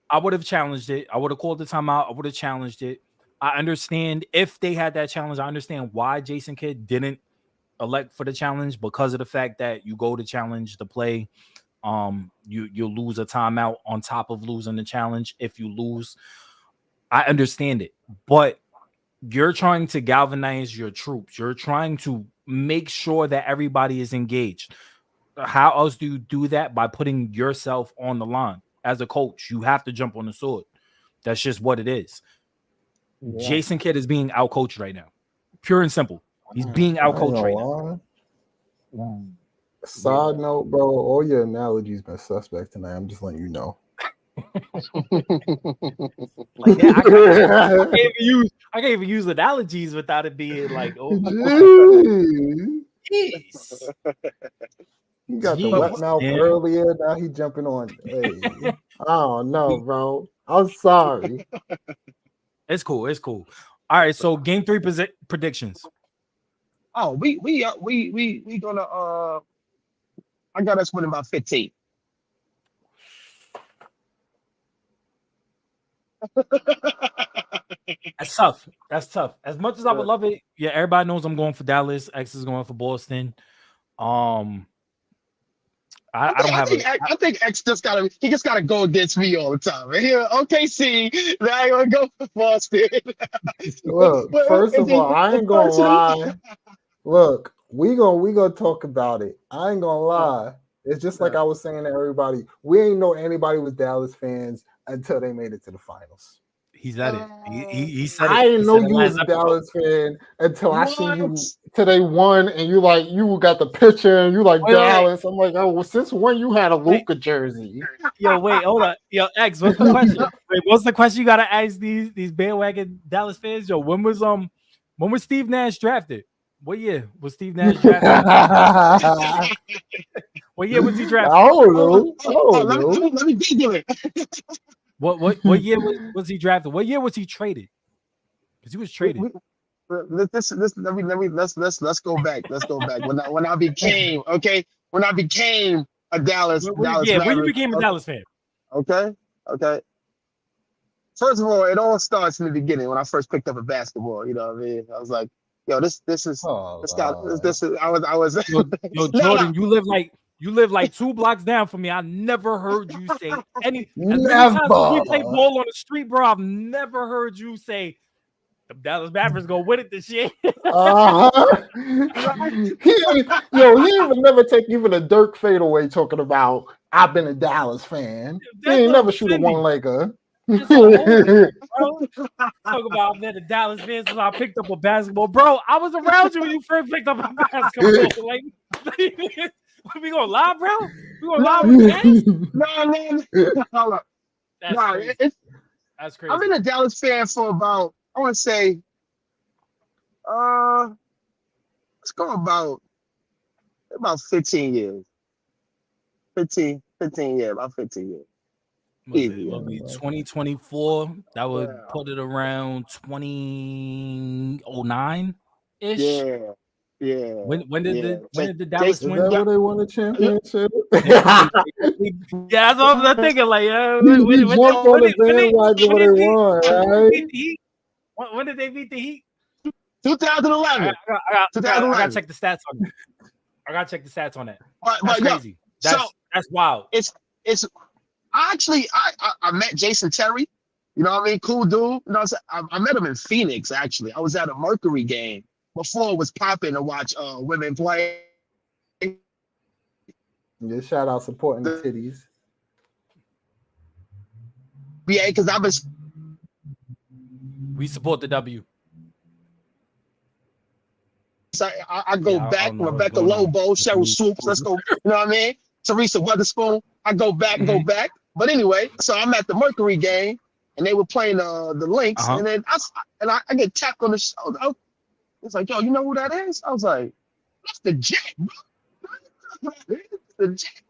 I would have challenged it. I would have called the timeout. I would have challenged it. I understand if they had that challenge. I understand why Jason Kidd didn't elect for the challenge, because of the fact that you go to challenge the play. You lose a timeout on top of losing the challenge. If you lose, I understand it, but you're trying to galvanize your troops. You're trying to make sure that everybody is engaged. How else do you do that? By putting yourself on the line. As a coach, you have to jump on the sword. That's just what it is. Yeah. Jason Kidd is being outcoached right now. Pure and simple. He's being I ain't outcoached gonna right now. lie. Side note, bro, all your analogies been suspect tonight. I'm just letting you know. Like that, I can't even use analogies without it being like, oh, Jeez. jeez. He got the Jeez, wet mouth man. earlier. Now he jumping on. Hey, I don't know, bro. I'm sorry. It's cool. It's cool. All right, so game 3 predictions. Oh, we gonna I got us winning by 15. That's tough. That's tough. As much as I would love it, yeah, everybody knows I'm going for Dallas. X is going for Boston. I don't have I think X just gotta go against me all the time. And here, OKC, now I gonna go for Boston. Look, first of all, I ain't gonna lie. Look, we gonna talk about it. I ain't gonna lie. It's just like I was saying to everybody. We ain't know anybody was Dallas fans until they made it to the finals. He said it. He said it. I didn't He know said it you was last a episode. Dallas fan until I seen you What? today won, and you like you got the picture and you like Wait. Dallas. I'm like, oh, well, since when you had a Luka jersey? Yo, wait, hold on. Yo, X, what's the question? Wait, what's the question you gotta ask these bandwagon Dallas fans? Yo, when was Steve Nash drafted? What year was Steve Nash drafted? What year was he drafted? I don't know. Let me Google it. What year was he drafted? What year was he traded? Because he was traded. Let's go back. Let's go back. When I became a Dallas When you Maverick, became a Dallas fan. Okay. First of all, it all starts in the beginning when I first picked up a basketball. You know what I mean? I was like, yo, this is I was Yo, No, Jordan, you live like 2 blocks down from me. I never heard you say as many times as we play ball on the street, bro. I've never heard you say the Dallas Mavericks gonna win it this year. He even never take even a Dirk fadeaway talking about I've been a Dallas fan. He ain't never shoot a one-legger. Talk about I've been a Dallas fan since I picked up a basketball, bro. I was around you when you first picked up a basketball. Like, we gonna lie, bro? We gonna lie with that? No. Hold up. That's crazy. I've been a Dallas fan for about, I want to say, let's go about 15 years. 15 years, about 15 years. It'll be 2024. That would put it around 2009 ish. Yeah. When did the Dallas Is win? that where they won the championship? Yeah, that's what I'm thinking. Like, We jumped on the bandwagon when they won, right? When did they beat the Heat? 2011. I gotta check the stats on that. I gotta check the stats on that. That's crazy. That's wild. It's I met Jason Terry. You know what I mean? Cool dude. You know, I met him in Phoenix. Actually, I was at a Mercury game before it was popping to watch women play. Just shout out supporting the titties. Yeah, because We support the W. I go back. Rebecca Lobo, Cheryl Swoops. Let's go. You know what I mean? Teresa Weatherspoon. I go back. But anyway, so I'm at the Mercury game, and they were playing the Lynx, and then I get tapped on the shoulder. It's like, yo, you know who that is? I was like, that's the Jet, bro. The Jet.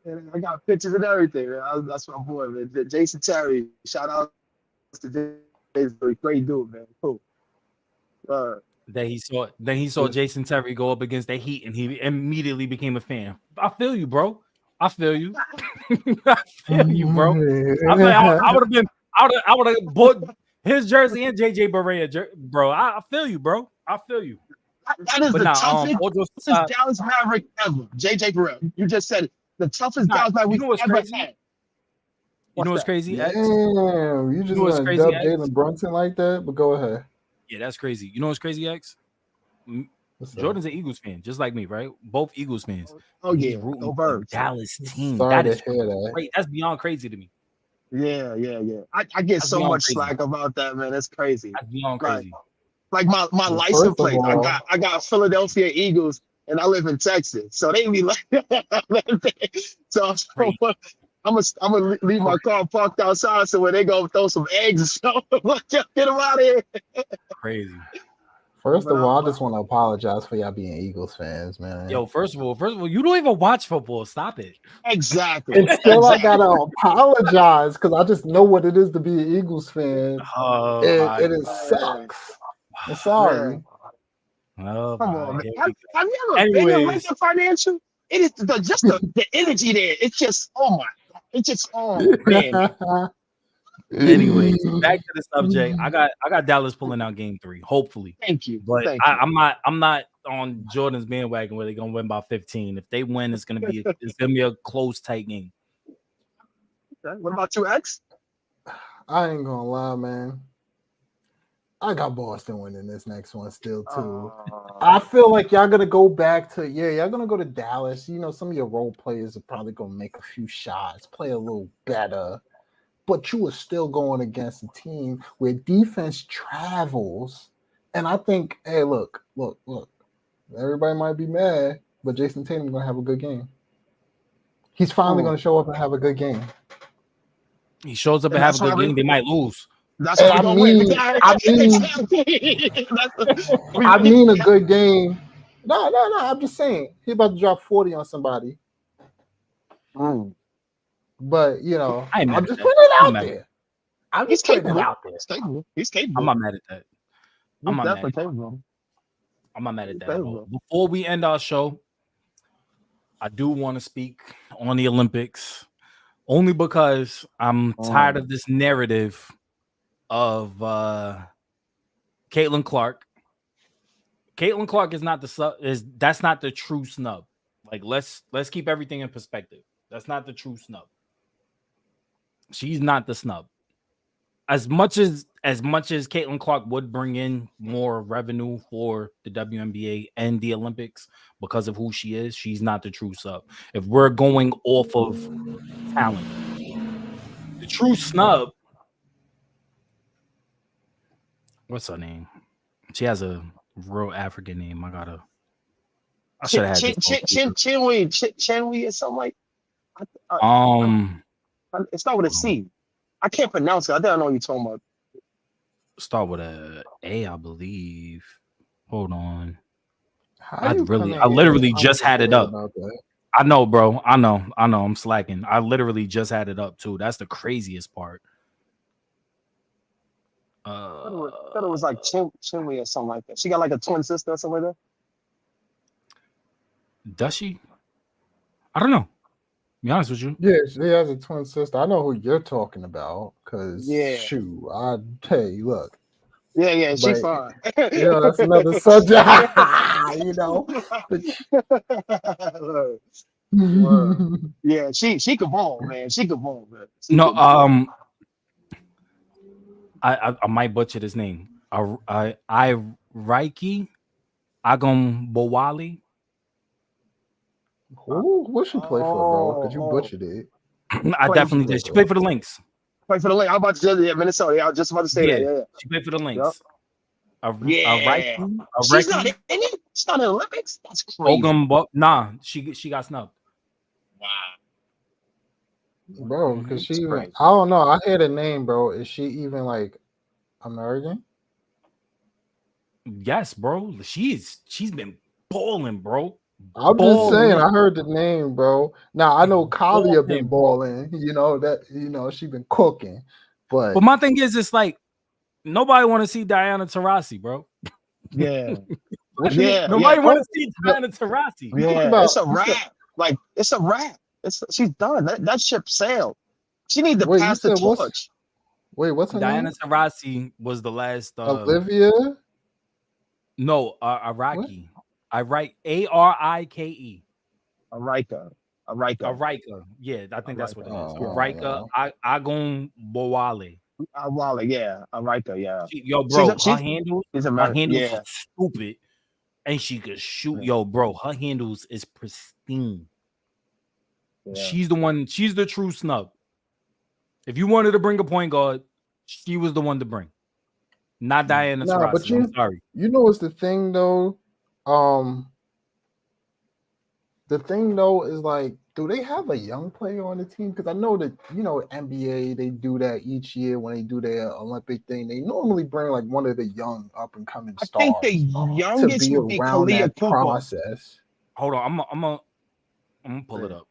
And I got pictures and everything. Man. That's my boy, man. Jason Terry. Shout out to Jason. Great dude, man. Cool. Then he saw Jason Terry go up against the Heat, and he immediately became a fan. I feel you, bro. I feel you. I feel you, bro. I would have bought his jersey and JJ Barea, bro. I feel you, bro. I feel you. That is toughest Dallas Maverick ever. JJ Barea. You just said it. The toughest Dallas Maverick we've ever had. You know what's crazy? Damn, you just want to dub Jalen Brunson like that? But go ahead. Yeah, that's crazy. You know what's crazy, X? Jordan's an Eagles fan, just like me, right? Both Eagles fans. Oh yeah, no birds. Dallas team. Sorry that is great. That's beyond crazy to me. Yeah. I get so much slack about that, man. That's crazy. That's beyond crazy. Like my Well, license first of plate. all, I got Philadelphia Eagles, and I live in Texas, so they be like, so Crazy. I'm gonna leave my car parked outside, so when they go throw some eggs or something, like, get them out of here. Crazy. first But of all, I just want to apologize for y'all being Eagles fans, man. Yo, first of all, you don't even watch football. Stop it. exactly. And still, I Exactly. gotta apologize because I just know what it is to be an Eagles fan. Oh, It is sucks. I'm sorry. oh Come my. on, man. Here Have, we go. have you ever been to Anyways, Lincoln Financial? It is the energy there. It's just oh my god. It's just oh man. anyways, back to the subject. I got Dallas pulling out game 3, hopefully. Thank you. But Thank you. I'm not on Jordan's bandwagon where they're gonna win by 15. If they win, it's gonna be a close, tight game. Okay. What about you, X? I ain't gonna lie, man. I got Boston winning this next one still too. I feel like y'all gonna go back to y'all gonna go to Dallas. You know, some of your role players are probably gonna make a few shots, play a little better, but you are still going against a team where defense travels. And I think, hey, look, everybody might be mad, but Jason Tatum's gonna have a good game. He's finally gonna show up and have a good game. He shows up and And have a that's good why game, they might lose. That's And why I we gonna win. mean, I mean a good game. No. I'm just saying he about to drop 40 on somebody. But you know, I ain't mad I'm at just that. putting it I'm out mad. there. I'm He's just putting it capable. out there. He's capable. He's capable. I'm not mad at that. I'm He's not definitely mad. capable. I'm not mad at that Okay, at all. bro. Before we end our show, I do want to speak on the Olympics, only because I'm tired of this narrative of Caitlin Clark. Caitlin Clark is not that's not the true snub. Like let's keep everything in perspective. That's not the true snub. She's not the snub. As much as Caitlin Clark would bring in more revenue for the WNBA and the Olympics because of who she is, she's not the true sub. If we're going off of talent, the true snub, what's her name? She has a real African name. I should have had this. Chinwe or something like. It's not with a C. I can't pronounce it. I don't know what you're talking about. Start with a A, I believe. Hold on. How you I literally just had it up. about that? I know, bro. I know. I'm slacking. I literally just had it up too. That's the craziest part. I thought it was like Chinwe or something like that. She got like a twin sister or something like Does she? I don't know. Be honest with you. Yeah, she has a twin sister. I know who you're talking about. Cause Yeah. shoot, I hey, look. that. Yeah, she But- fine. Yeah, that's another subject. You know. Yeah, she could ball, man. She could ball, man. No, I might butcher this name. I Raiki Agombowale. What she play for, bro? Because you butchered it. I definitely did. She played for the Lynx. Play for the Lynx. I'm about to say Minnesota. I was just about to say that. Yeah. She played for the Lynx. Yep. A She's not in it. She's not in the Olympics. That's crazy. Nah, she got snubbed. Wow. Bro, because she That's even, crazy. I don't know. I hear the name, bro. Is she even like American? Yes, bro. She's been balling, bro. I'm just saying, I heard the name, bro. Now I know Kalia been balling, she been cooking. But my thing is, it's like nobody want to see Diana Taurasi, bro. Yeah. Nobody want to see Diana Taurasi. Yeah, it's a wrap. Like it's a wrap. She's done. That ship sailed. She needs to pass the torch. What's her Diana name? Taurasi was the last. Olivia? No, Iraqi. I write Arike. Arika. Yeah, I think that's what it is. Oh, Arika Agombowale. Arika, yeah. Yo, bro, She's her handles yeah. are stupid, and she could shoot. Yo, bro, her handles is pristine. Yeah. She's the one. She's the true snub. If you wanted to bring a point guard, she was the one to bring. not Diana Nah, but Taurasi. I'm sorry. You know what's the thing though? The thing though is like, do they have a young player on the team? Because I know that NBA they do that each year when they do their Olympic thing. They normally bring like one of the young up and coming I stars think the to youngest be would be around Kalia that Cooper. process. Hold on, I'm gonna pull it up.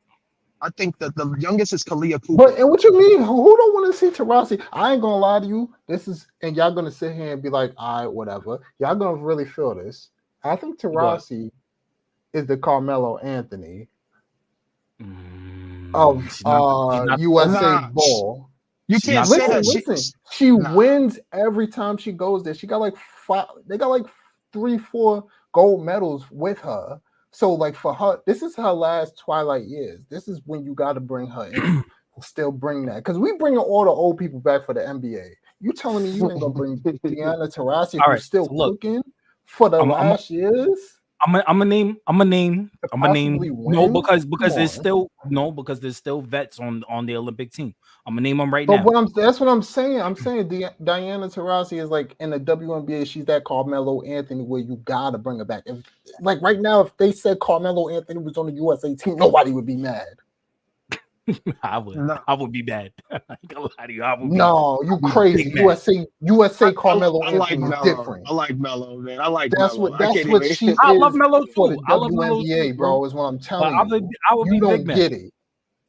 I think that the youngest is Kalia Cooper. But and what you mean? Who don't want to see Taurasi? I ain't gonna lie to you. This is, and y'all gonna sit here and be like, all right, whatever. Y'all gonna really feel this. I think Taurasi is the Carmelo Anthony of She's not- USA Nah. ball. You She's can't not- say Listen, that. she Nah. wins every time she goes there. She got like 5. They got like 3-4 gold medals with her. So like for her, this is her last twilight years. This is when you got to bring her in. Still bring that, because we bringing all the old people back for the NBA. You telling me you ain't gonna bring Diana Taurasi, All who's right, still so look, cooking for the I'm last years? I'm gonna name. possibly No, win? because Come there's on. because there's still vets on the Olympic team. I'm gonna name them right But now. that's what I'm saying. I'm saying Diana Taurasi is like in the WNBA. She's that Carmelo Anthony where you gotta bring her back. Like right now, if they said Carmelo Anthony was on the USA team, nobody would be mad. I would. No. I would be bad. I ain't gonna lie to you. I would. No, you be crazy. big mad. USA Carmelo I like Anthony is Melo. different. I like Melo, man. I like That's Melo. what she I is love Melo for too. the I love Melo WNBA, too, bro. Is what I'm But telling I you. would You be don't big mad. get it.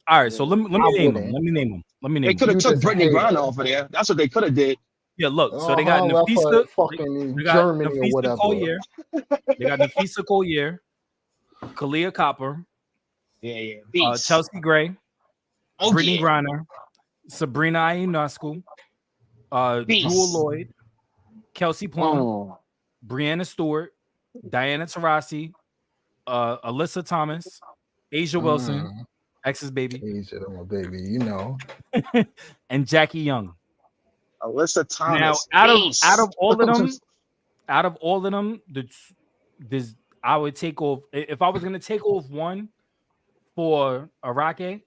All right, so let me I name them. wouldn't. Let me name them. They could have You took just a Brittany hater. Griner off of there. That's what they could have did. Yeah, look. So they got Left her Nafisa. fucking They got Germany or Nafisa whatever. Collier. They got Nafisa Collier, Kalia Copper, Yeah. Beast. Chelsea Gray, Oh, Brittany yeah. Griner, Sabrina Ionescu, Beast. Jewel Lloyd, Kelsey Plum, Oh. Brianna Stewart, Diana Taurasi, Alyssa Thomas, Asia Wilson, X's baby, Asia, my baby, you know. and Jackie Young. Alyssa Thomas. Now, out of all of them, I would take off, if I was gonna take off one for Araka.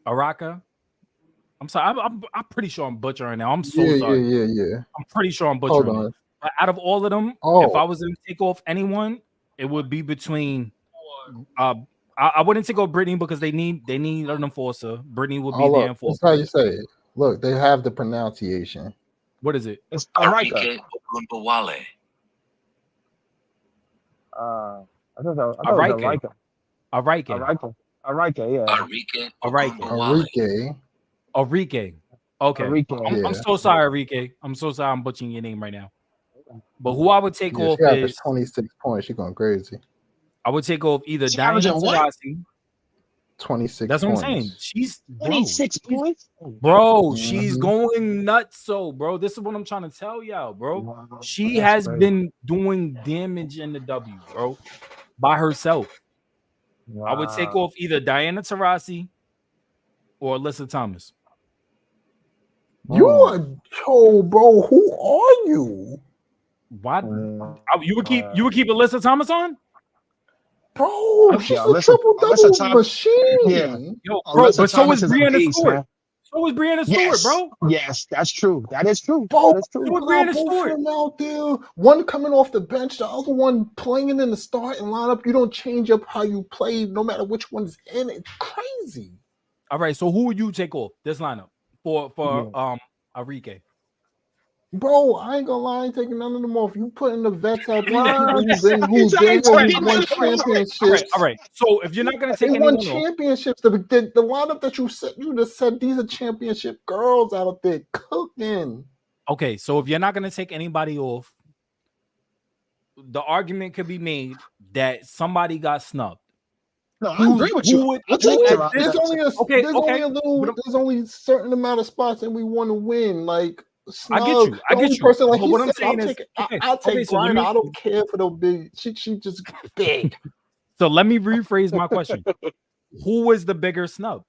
I'm sorry, I'm pretty sure I'm butchering now. I'm so sorry. Yeah. I'm pretty sure I'm Hold butchering on. it. But out of all of them, if I was gonna take off anyone, it would be between I wouldn't take off Brittany because they need an enforcer. Brittany would be the enforcer. That's how you say it. Look, they have the pronunciation. What is it? It's Arika. Ogunbowale. I thought it was Arike. Arika, yeah. Arike. Okay. Arike. I'm so sorry, Arike. I'm so sorry I'm butchering your name right now. But who I would take off she is 26 points. She's going crazy. I would take off either She Diana averaging what? Taurasi. 26 That's what points. I'm saying. She's 26 points? Bro, she's Mhm. going nuts, bro. This is what I'm trying to tell y'all, bro. Wow, She that's has crazy. been doing damage in the W, bro, by herself. Wow. I would take off either Diana Taurasi or Alyssa Thomas. You are bro. Who are you? Why? Mm. You would keep Alyssa Thomas on? Bro, she's Yeah, a triple Alyssa double Thomas- machine. Yeah. Yo, bro, Alyssa but so Thomas is is a Brianna beast, Stewart. man. So is Brianna Yes. Stewart, bro. Yes, that's true. That is true. Bro, That is true. So is you got Brianna both of Stewart. them out there. One coming off the bench, the other one playing in the starting lineup. You don't change up how you play, no matter which one's in. It's crazy. All right, so who would you take off this lineup for Arike? Bro, I ain't gonna lie, I ain't taking none of them off. You putting the vets out there Wow. who's been He's won like, championships. All right. So if you're not gonna take They won anyone off, championships. The lineup that you just said these are championship girls out there cooking. okay. So if you're not gonna take anybody off, the argument could be made that somebody got snubbed. No, I agree with you. I'll take who- There's only a Okay, there's okay. there's only a certain amount of spots that we want to win. Like I get snub. you. I The get only you. person, like But he what I'm said, saying is, I'll take okay, so let Griner. me- I don't care for the big. She just big. So let me rephrase my question: who was the bigger snub,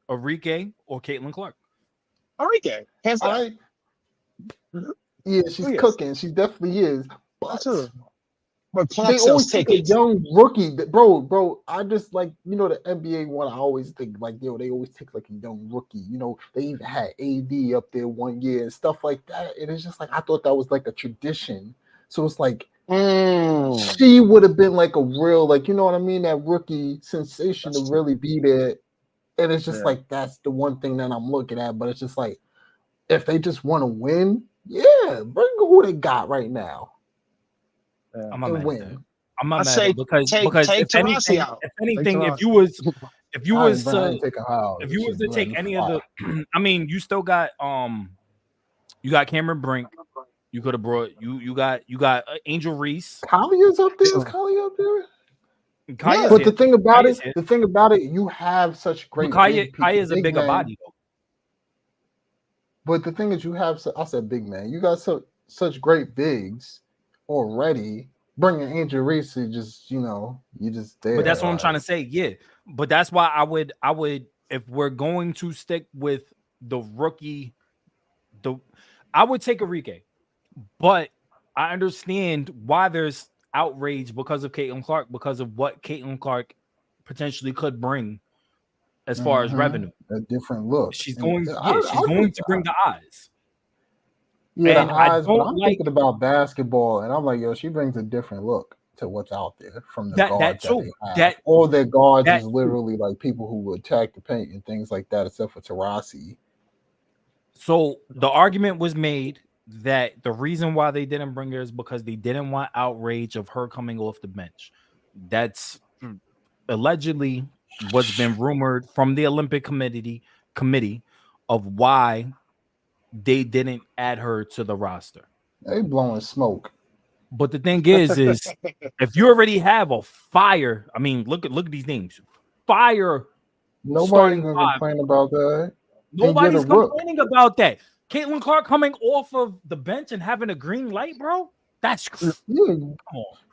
Arike or Caitlin Clark? Arike. Hands down. Yeah, she's Yes. cooking. She definitely is. But Too. But They Clark always sells take a tickets. young rookie, bro. I just like the NBA one. I always think like they always take like a young rookie. They even had AD up there one year and stuff like that. And it's just like I thought that was like a tradition. So it's like she would have been like a real like what I mean, that rookie sensation to really be there. And it's just like that's the one thing that I'm looking at. But it's just like if they just want to win, yeah, bring who they got right now. I'm not mad at that. I'm I not mad say at because take if Taurasi anything, out. if anything, Take if you was I ain't taking her out. if you was to She's take any of the, I mean, you still got you got Cameron Brink. You could have brought you got Angel Reese. Collier's up there. Is Collier up there? Kaya's But here. the thing about it, you have such great. Kaya is a bigger man. body though. But the thing is, you have. I said big man. You got such great bigs already. Bringing Angel Reese, you just there. But that's what I'm trying to say. Yeah, but that's why I would if we're going to stick with the rookie, I would take Enrique. But I understand why there's outrage because of Caitlin Clark, because of what Caitlin Clark potentially could bring as far as revenue. A different look. She's going to bring the eyes. Yeah, and the eyes, but I'm like, thinking about basketball, and I'm like, yo, she brings a different look to what's out there from the guards that they have. All their guards is literally like people who would attack the paint and things like that, except for Taurasi. So the argument was made that the reason why they didn't bring her is because they didn't want outrage of her coming off the bench. That's allegedly what's been rumored from the Olympic committee of why they didn't add her to the roster. They blowing smoke. But the thing is if you already have a fire, I mean, look at these names. Fire. Nobody's gonna complain about that. Nobody's complaining about that. Caitlin Clark coming off of the bench and having a green light, bro. That's come on.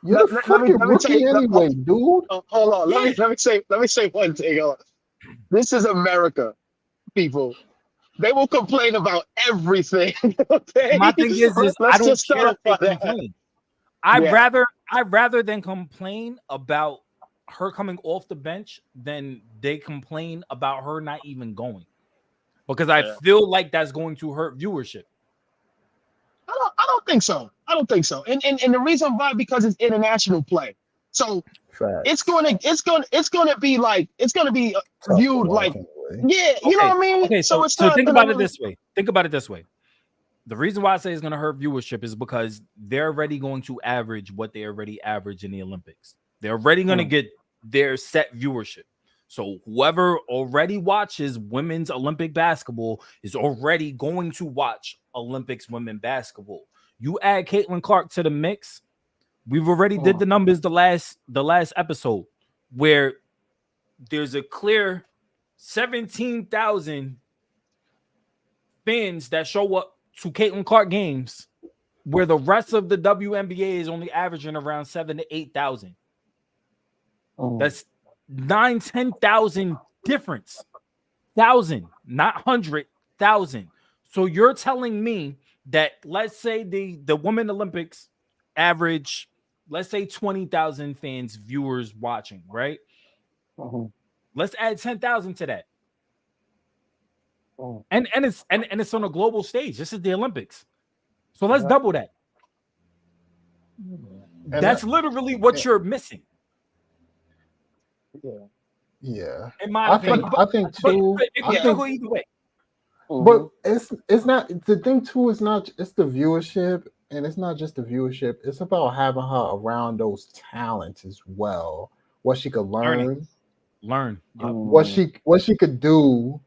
You're a fucking rookie anyway, dude. Hold on. Let me say one thing. This is America, people. They will complain about everything. Okay? My thing is I don't care if they complain. I'd rather than complain about her coming off the bench than they complain about her not even going. Because I feel like that's going to hurt viewership. I don't think so. And the reason why, because it's international play. So it's gonna be viewed like you know what I mean? Okay, so think about it this way. Think about it this way. The reason why I say it's gonna hurt viewership is because they're already going to average what they already average in the Olympics. They're already gonna get their set viewership. So whoever already watches women's Olympic basketball is already going to watch Olympics women basketball. You add Caitlin Clark to the mix. We've already did the numbers the last episode where there's a clear 17,000 fans that show up to Caitlin Clark games, where the rest of the WNBA is only averaging around 7,000 to 8,000. That's 9,000-10,000 difference. 1,000, not 100,000. So you're telling me that, let's say the Women Olympics average, let's say 20,000 fans, viewers watching, right? Let's add 10,000 to that. And it's on a global stage. This is the Olympics. So let's double that. That's literally what you're missing. Yeah. In my opinion. I think too. It could go either way. But it's not the thing too. It's not. It's the viewership, and it's not just the viewership. It's about having her around those talents as well. What she could learn. What she could do.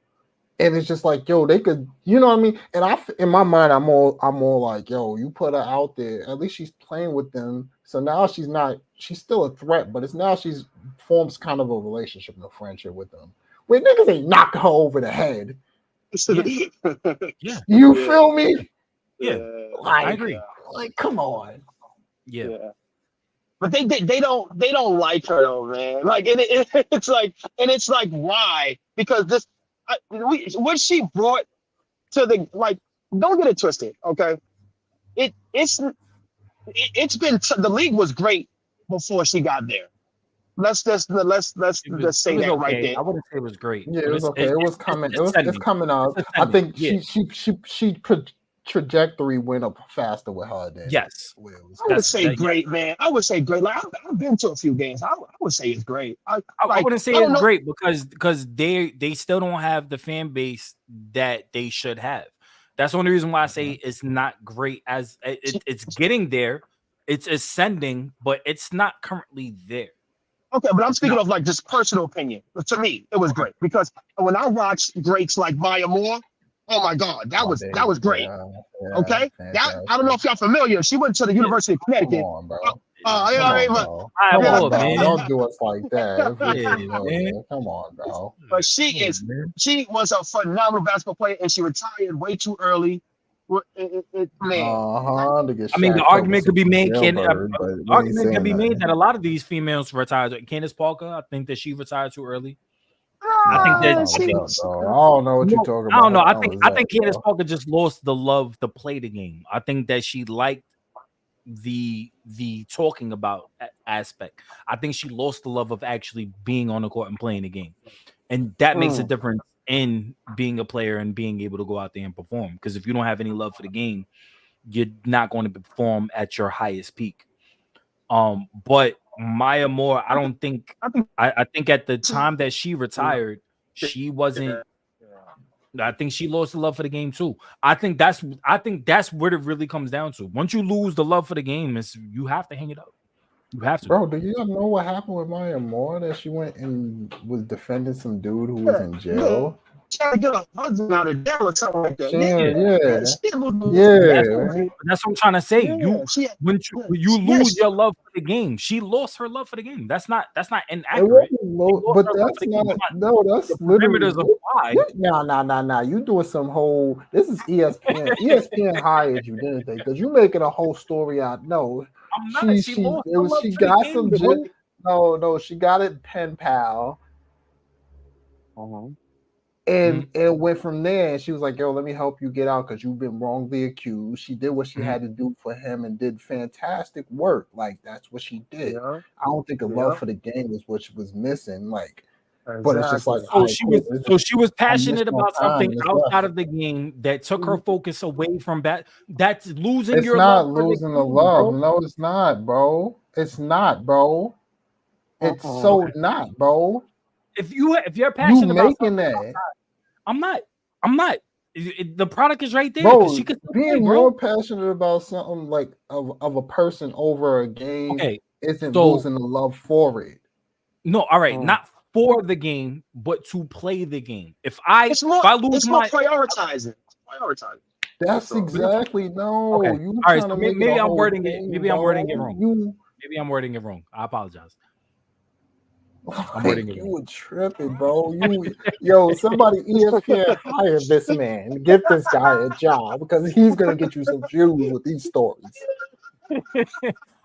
And it's just like, yo, they could, you know what I mean? And in my mind, I'm more like, yo, you put her out there. At least she's playing with them. So now she's still a threat, but it's now she's forms kind of a relationship and a friendship with them. Where niggas ain't knock her over the head. Yeah. You feel me? Yeah. Like, I agree. Like, come on. Yeah. But they don't like her though, man. Like it's like why? Because what she brought to the, like, don't get it twisted, okay? It's been the league was great before she got there. Let's just say It was that right okay. there. I wouldn't say it was great. Yeah, but it was okay. It was coming. It's ascending. coming up. It's I think ascending, she trajectory went up faster with her than Yes. Will. I would That's- say that- great, man. I would say great. Like I've been to a few games. I would say it's great. I wouldn't say I don't it's know. great because they still don't have the fan base that they should have. That's the only reason why I say it's not great. As it's getting there, it's ascending, but it's not currently there. Okay, but I'm speaking of like just personal opinion. But to me, it was great because when I watched greats like Maya Moore, oh my God, that was great. Yeah, Okay, that I don't know if y'all familiar. She went to the University of Come Connecticut. on, bro. You know what Come I mean? on, But, bro. I Come on, will, bro. man. Don't do us like that. If we're Yeah, familiar. man. Come on, bro. but she was a phenomenal basketball player, and she retired way too early. Man, I mean, the argument could be made. Argument can be made that a lot of these females retired. Candace Parker, I think that she retired too early. I think that I don't know what you're talking about. I don't know. I think Candace Parker just lost the love to play the game. I think that she liked the talking about aspect. I think she lost the love of actually being on the court and playing the game, and that makes a difference in being a player and being able to go out there and perform. Because if you don't have any love for the game, you're not going to perform at your highest peak. But Maya Moore, I don't think. I think at the time that she retired, she wasn't. I think she lost the love for the game too. I think that's what it really comes down to. Once you lose the love for the game, you have to hang it up. You have to. Bro, do you know what happened with Maya Moore? That she went and was defending some dude who was in jail. Trying to get a husband out of jail or something like that. That's what I'm trying to say. When you lose your love for the game, she lost her love for the game. That's not inaccurate. But that's not. No, that's literally. Apply. Nah. You doing some whole. This is ESPN. ESPN hired you, didn't they? Because you making a whole story out. No, I'm not. She got some. No, she got it pen pal. And it went from there, and she was like, yo, let me help you get out because you've been wrongly accused. She did what she had to do for him and did fantastic work. Like, that's what she did. Yeah. I don't think a love for the game is what she was missing. Like, but it's just like, she was passionate about something outside of the game that took her focus away from that. That's losing your love. It's not losing the love. No, it's not, bro. It's not, bro. It's so not, bro. If you're passionate about making that, I'm not. The product is right there. Bro, she could being more passionate about something like of a person over a game isn't losing the love for it. No, all right, not for the game, but to play the game. If I lose my prioritizing. That's exactly all right. So maybe I'm wording it. Maybe I'm wording it wrong. Maybe I'm wording it wrong. I apologize. You were tripping, bro. Somebody ESPN hired this man. Give this guy a job because he's gonna get you some views with these stories.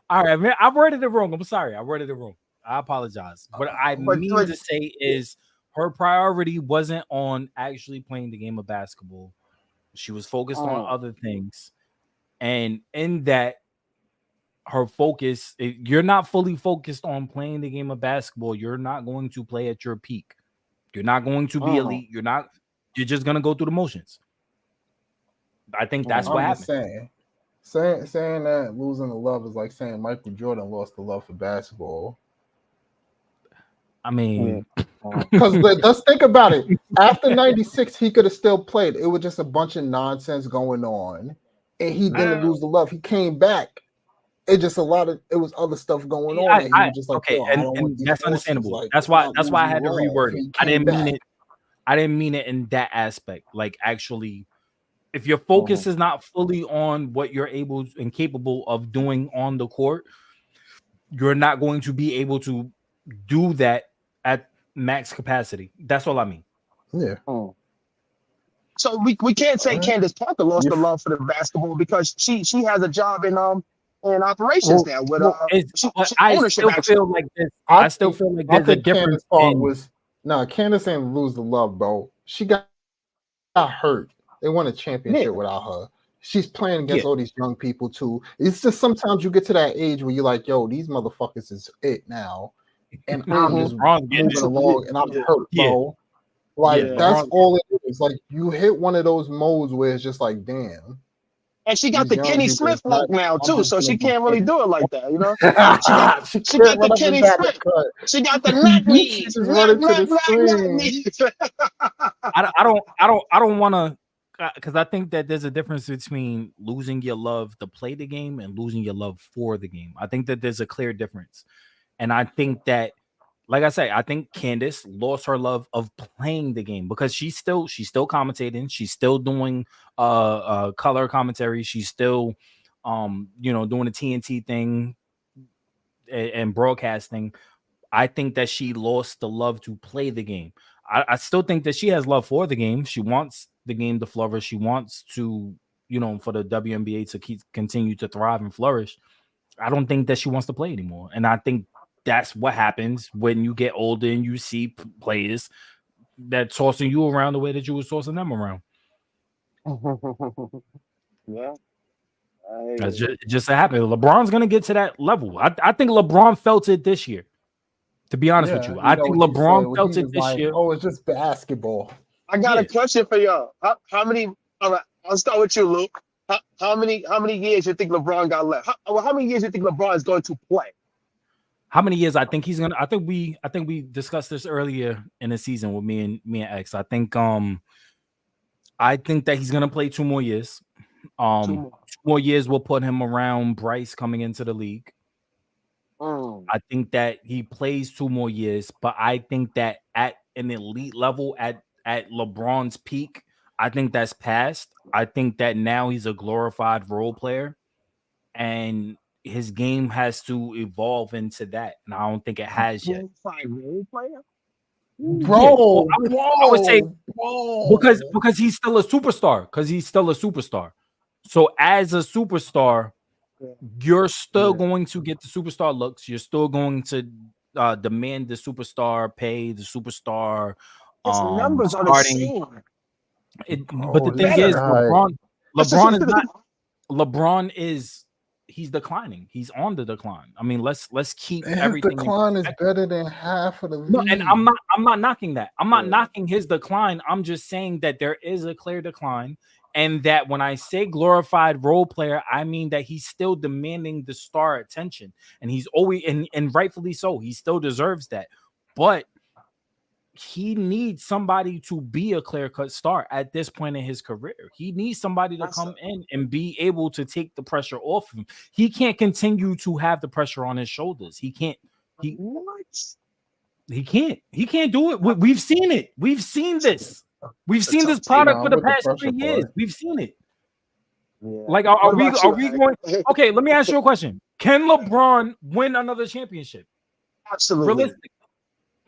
All right, man. I worded it wrong. I'm sorry. I worded it wrong. I apologize. What I mean to say is her priority wasn't on actually playing the game of basketball. She was focused on other things, and in that, her focus, if you're not fully focused on playing the game of basketball, you're not going to play at your peak. You're not going to be elite. You're just going to go through the motions. I think that's what happened. Saying that losing the love is like saying Michael Jordan lost the love for basketball. I mean, because let's think about it. After 96, he could have still played. It was just a bunch of nonsense going on, and he didn't lose the love. He came back. It was other stuff going on. And he was just like, and that's understandable. Like, that's why I had to reword it. I didn't mean it in that aspect. Like, actually, if your focus is not fully on what you're able and capable of doing on the court, you're not going to be able to do that at max capacity. That's all I mean. Yeah. So we can't say Candace Parker lost the love for the basketball because she has a job in operations now with ownership. I still feel like there's a difference. Candace ain't lose the love, bro. She got hurt. They won a championship without her. she's playing against Yeah. all these young people too. It's just sometimes you get to that age where you're like, yo, these motherfuckers is it now. And I'm just LeBron's getting moving it. along and I'm hurt, bro. Like Yeah, that's LeBron's all it is. Like you hit one of those modes where it's just like, damn. And she got These the young Kenny people Smith is not- look now I'm too, just so she gonna can't really do it like that, you know. she She can't got the run up Kenny and down the Smith. cut. She got the nut She knees. just running to the screen. knees. I don't want to, because I think that there's a difference between losing your love to play the game and losing your love for the game. I think that there's a clear difference, and I think that, like I say, I think Candace lost her love of playing the game because she's still commentating, she's still doing color commentary, she's still doing the TNT thing and broadcasting. I think that she lost the love to play the game. I still think that she has love for the game. She wants the game to flourish. She wants to, for the WNBA to continue to thrive and flourish. I don't think that she wants to play anymore. And I think that's what happens when you get older and you see players that tossing you around the way that you were tossing them around. Yeah. That's just happened. LeBron's gonna get to that level. I think LeBron felt it this year. To be honest with you, I think LeBron felt it this year. Oh, it's just basketball. I got a question for y'all. How many? All right, I'll start with you, Luke. How many years you think LeBron got left? How many years you think LeBron is going to play? How many years I think he's gonna? I think we discussed this earlier in the season with me and X. I think that he's gonna play 2 more years. 2 more years will put him around Bryce coming into the league. I think that he plays 2 more years, but I think that at an elite level, at LeBron's peak, I think that's past. I think that now he's a glorified role player, and his game has to evolve into that, and I don't think it has yet. Glorified role player, bro. I would say because he's still a superstar. So as a superstar, you're still going to get the superstar looks. You're still going to demand the superstar pay, the superstar. His numbers are the same. But the thing is, LeBron is not. LeBron is he's declining. He's on the decline. I mean, let's keep everything. Decline is better than half of the league. No, and I'm not knocking that. I'm not knocking his decline. I'm just saying that there is a clear decline. And that when I say glorified role player, I mean that he's still demanding the star attention, and he's always and rightfully so. He still deserves that, but he needs somebody to be a clear-cut star at this point in his career. He needs somebody to come in and be able to take the pressure off him. He can't continue to have the pressure on his shoulders. He can't. He can't do it. We've seen it. We've seen this. We've seen this product for the past 3 years. We've seen it. Yeah. Like, are we going? Okay, let me ask you a question. Can LeBron win another championship? Absolutely. Realistic.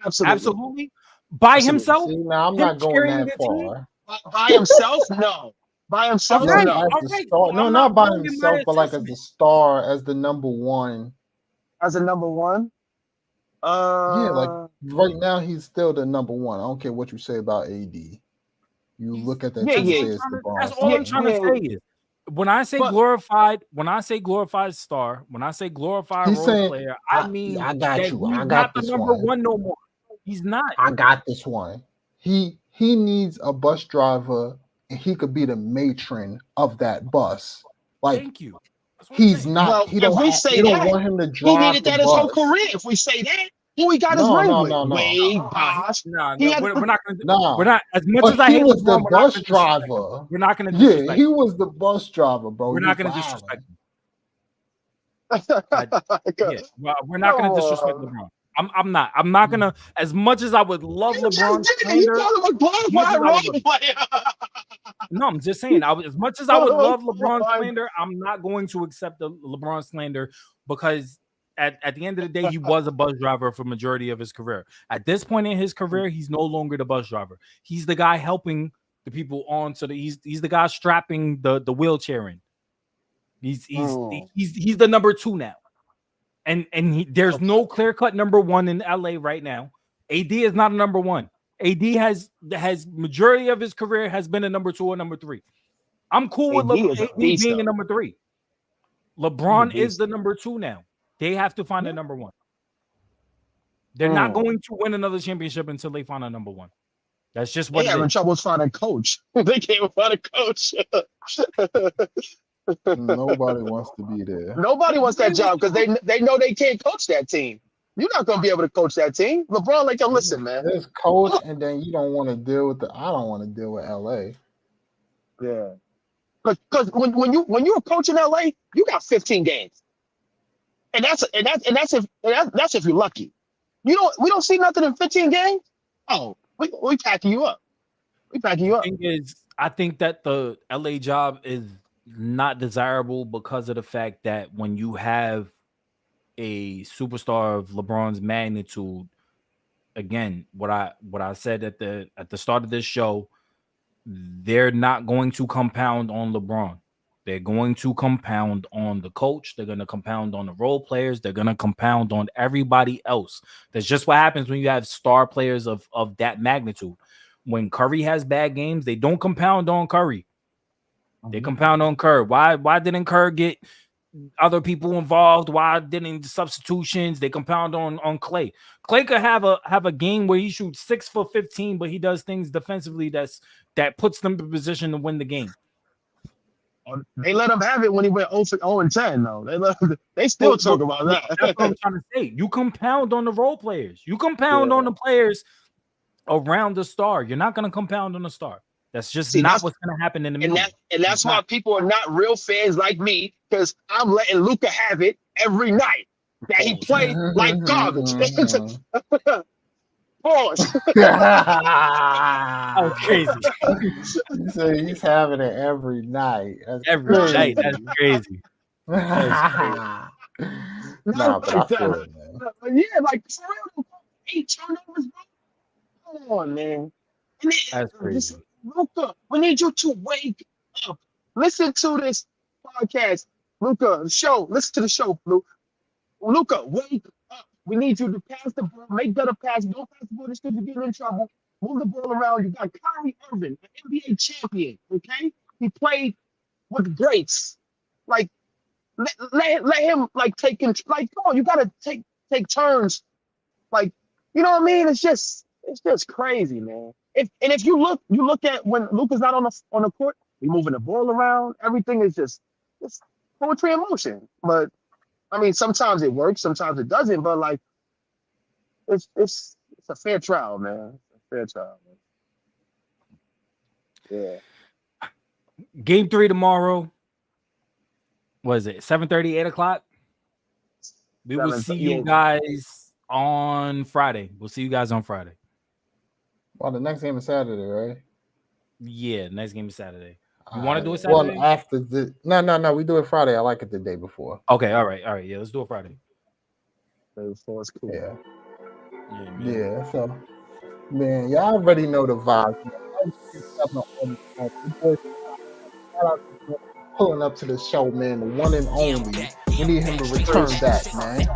Absolutely. By himself? See, now I'm not going that far. By himself? No. By himself? Right. No. No, not by himself, but like as a star, as the number one. As a number one? Yeah, like right now he's still the number one. I don't care what you say about AD. You look at that. That's all I'm trying to say is when I say glorified star, when I say glorified role player, I mean I got you. I got the number one no more. He's not. I got this one. He needs a bus driver, and he could be the matron of that bus. Like, thank you. He's not. Well, he don't want him to drive. He needed that his whole career. If we say that, who he got his ring with? Wade, Bosh. We're not going to. We're not as much as I hate was the LeBron, bus driver. We're not going to. Yeah, he was the bus driver, bro. We're not going to disrespect him. We're not going to disrespect LeBron. I'm not gonna. As much as I would love LeBron slander, no, I'm just saying. As much as I would love LeBron slander, I'm not going to accept the LeBron slander because at the end of the day, he was a bus driver for majority of his career. At this point in his career, he's no longer the bus driver. He's the guy helping the people on. So he's the guy strapping the wheelchair in. He's the number 2 now. And there's no clear-cut number 1 in LA right now. AD is not a number 1. AD has majority of his career has been a number 2 or number 3. I'm cool with AD is a AD beast, being though. a number 3. LeBron He's a is the number 2 now. They have to find a Yeah. number 1. They're not Mm. going to win another championship until they find a number 1. That's just They what it having is. trouble finding a coach. They can't find a coach. Nobody wants to be there. Nobody wants that job because they know they can't coach that team. You're not gonna be able to coach that team. LeBron, like, yo, listen, man. There's coach, and then you don't want to deal with I don't want to deal with LA. Yeah. Because when you're a coach in LA, you got 15 games, and that's if you're lucky. We don't see nothing in 15 games. Oh, we packing you up. We packing you up. Thing is, I think that the LA job is not desirable because of the fact that when you have a superstar of LeBron's magnitude, again, what I said at the start of this show, they're not going to compound on LeBron. They're going to compound on the coach. They're going to compound on the role players. They're going to compound on everybody else. That's just what happens when you have star players of that magnitude. When Curry has bad games, they don't compound on Curry. They compound on Kerr. Why didn't Kerr get other people involved? Why didn't substitutions? They compound on Clay. Clay could have a game where he shoots 6 for 15, but he does things defensively that puts them in position to win the game. They let him have it when he went 0-10, though. They still talk about that. That's what I'm trying to say. You compound on the role players. You compound on the players around the star. You're not going to compound on the star. That's just not what's going to happen in the middle. And that's why people are not real fans like me, because I'm letting Luka have it every night. That he played like garbage. Pause. That was crazy. So he's having it every night. That's Every crazy. night. That's crazy. Nah, but I feel it, man. Yeah, like for real, 8 turnovers, bro. Come on, man. And That's crazy. Luka, we need you to wake up. Listen to this podcast, Luka. Listen to the show, Luka. Luka, wake up. We need you to pass the ball, make better passes. Don't pass the ball. This could be getting in trouble. Move the ball around. You got Kyrie Irving, an NBA champion. Okay, he played with greats. Like, let him like take control. Like, come on, you gotta take turns. Like, you know what I mean? It's just crazy, man. If you look at when Luka's not on the court, he's moving the ball around. Everything is just poetry in motion. But I mean, sometimes it works, sometimes it doesn't. But like, it's a fair trial, man. It's a fair trial, man. Yeah. Game 3 tomorrow. What is it? 7:30, 8 o'clock? We will see you guys on Friday. We'll see you guys on Friday. Well, the next game is Saturday, right? Yeah, next game is Saturday. You want to do it Saturday? Well, after no, we do it Friday. I like it the day before. Okay, all right. Yeah, let's do it Friday. So it's cool. Yeah. Man. Yeah, so man, y'all already know the vibes. Pulling up to the show, man, the one and only. We need him to return back, man.